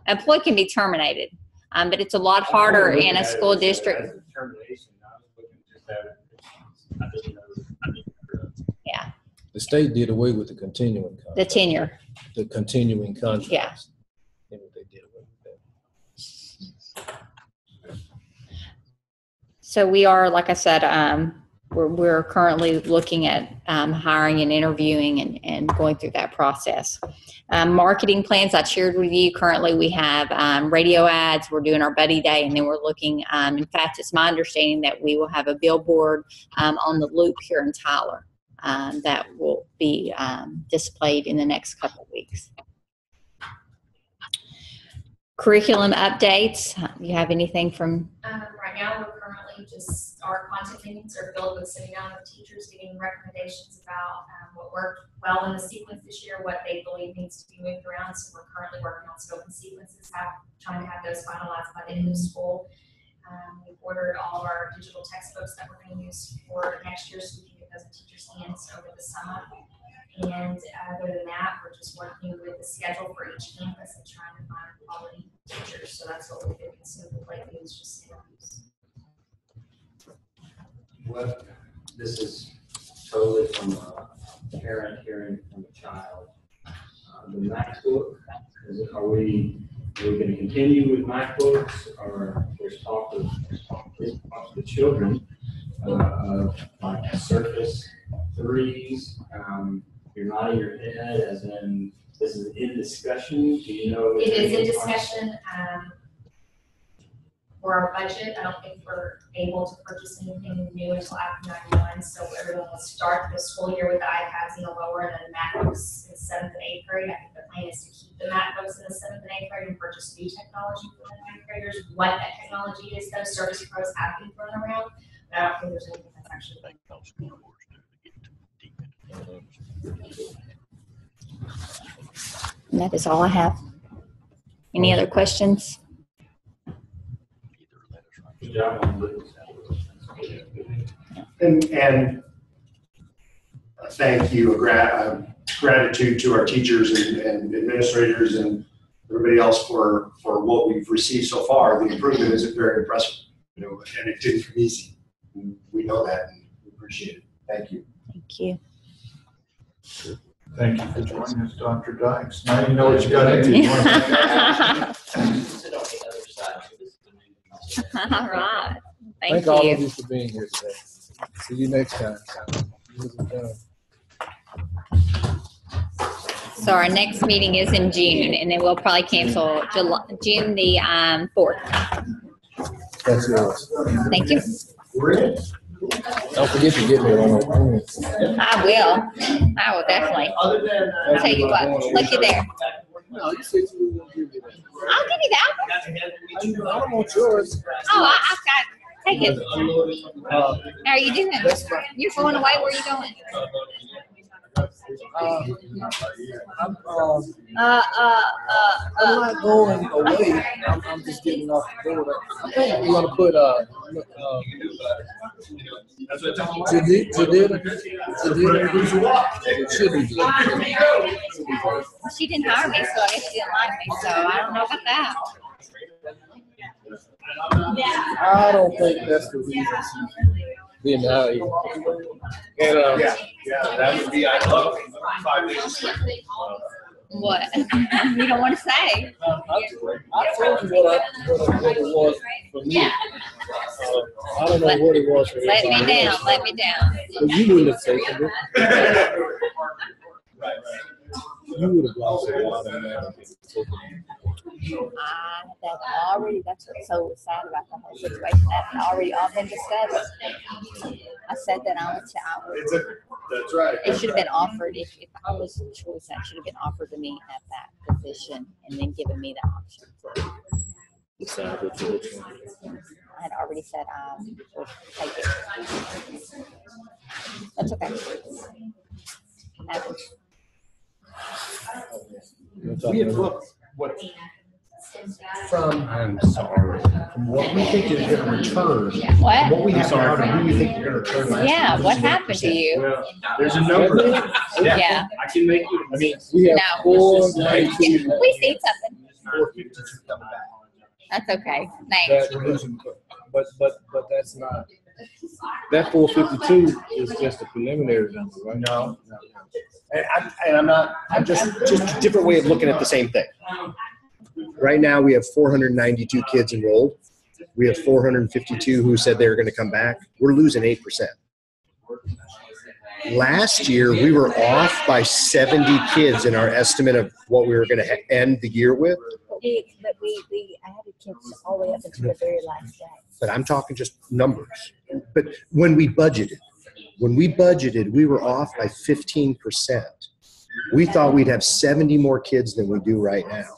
An employee can be terminated, but it's a lot harder in a school district. Yeah. The state did away with the continuing contract. The tenure. The continuing contracts. Yeah. They did away with that. So we are, like I said, we're currently looking at hiring and interviewing and going through that process. Marketing plans I shared with you. Currently we have radio ads. We're doing our Buddy Day, and then we're looking, in fact, it's my understanding that we will have a billboard on the loop here in Tyler that will be displayed in the next couple of weeks. Curriculum updates. You have anything from? Right now, we're currently just, our content meetings are filled with sitting down with teachers, getting recommendations about what worked well in the sequence this year, what they believe needs to be moved around. So we're currently working on scope and sequences, trying to have those finalized by the end of school. We've ordered all of our digital textbooks that we're going to use for next year, so we can get those in teachers' hands over the summer. And other than that, we're just working with the schedule for each campus and trying to find quality teachers. So that's what we've been consuming lately, is just interviews. What, this is totally from a parent hearing from a child. The MacBook, are we going to continue with MacBooks, or there's talk of the children like Surface 3s? You're nodding your head as in this is in discussion. Do you know? It is in discussion. For our budget, I don't think we're able to purchase anything new until after 9/1. So everyone will start the school year with the iPads in the lower and then MacBooks in 7th and 8th grade. I think the plan is to keep the MacBooks in the 7th and 8th grade and purchase new technology for the 9th graders. What that technology is, though, Service Pros have been thrown around, but I don't think there's anything that's actually. And that is all I have. Any other questions? And thank you, gratitude to our teachers and administrators and everybody else for what we've received so far. The improvement is very impressive, and it didn't come easy. We know that, and we appreciate it. Thank you. Thank you. Thank you for joining us, Dr. Dykes. Now you know what you got into. You want to Sit on the other side. So this is the new- All right. Thank Thank all you. of you for being here today. See you next time. So our next meeting is in June, and then we'll probably cancel June the 4th. That's yours. Thank you. Don't forget to get me one. I will definitely. I'll tell you what, looky there. No, you said you were going to give me that. I'll give you that one. I don't want yours. Oh, I've got, take it. How are you doing? You're going away, where are you going? I'm not going away. I'm just getting off the board. I think we're gonna put She didn't hire me, so I guess she didn't like me, so I don't know about that. I don't think that's the reason she's being hired. And that would be, I love 5 days. What? You don't want to say. I told you what it was for me. I don't know what it was for you. Let me down, let me down. Well, you wouldn't have taken it. You would have lost a lot of money. That's what's so sad about the whole situation. That's already all been discussed. I said that I would. That's right. It should have been offered, if I was in choice, that should have been offered to me at that position and then given me the option to Decide which one. I had already said I would take it. That's okay. Happens. We had looked I'm sorry. from what we think you're going to return. What? What we have now, who you think you're going to return. Yeah, what happened to you? Well, there's a number. Yeah. I can make you, I mean, We have No. 492. Please eat something. 452 coming back. That's okay. Thanks. But that's not. That 452 is just a preliminary number, right? No. And I'm just a different way of looking at the same thing. Right now, we have 492 kids enrolled. We have 452 who said they were going to come back. We're losing 8%. Last year, we were off by 70 kids in our estimate of what we were going to end the year with. But we added kids all the way up until the very last day. But I'm talking just numbers. But when we budgeted, we were off by 15%. We thought we'd have 70 more kids than we do right now.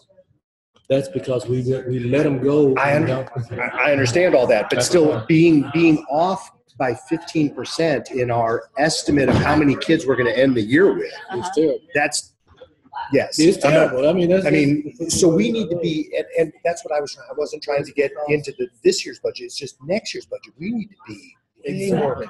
That's because we let them go. I understand all that, but still being off by 15% in our estimate of how many kids we're going to end the year with. That's, yes. It's terrible. So we need to be, and that's what I wasn't trying to get into this year's budget. It's just next year's budget. We need to be more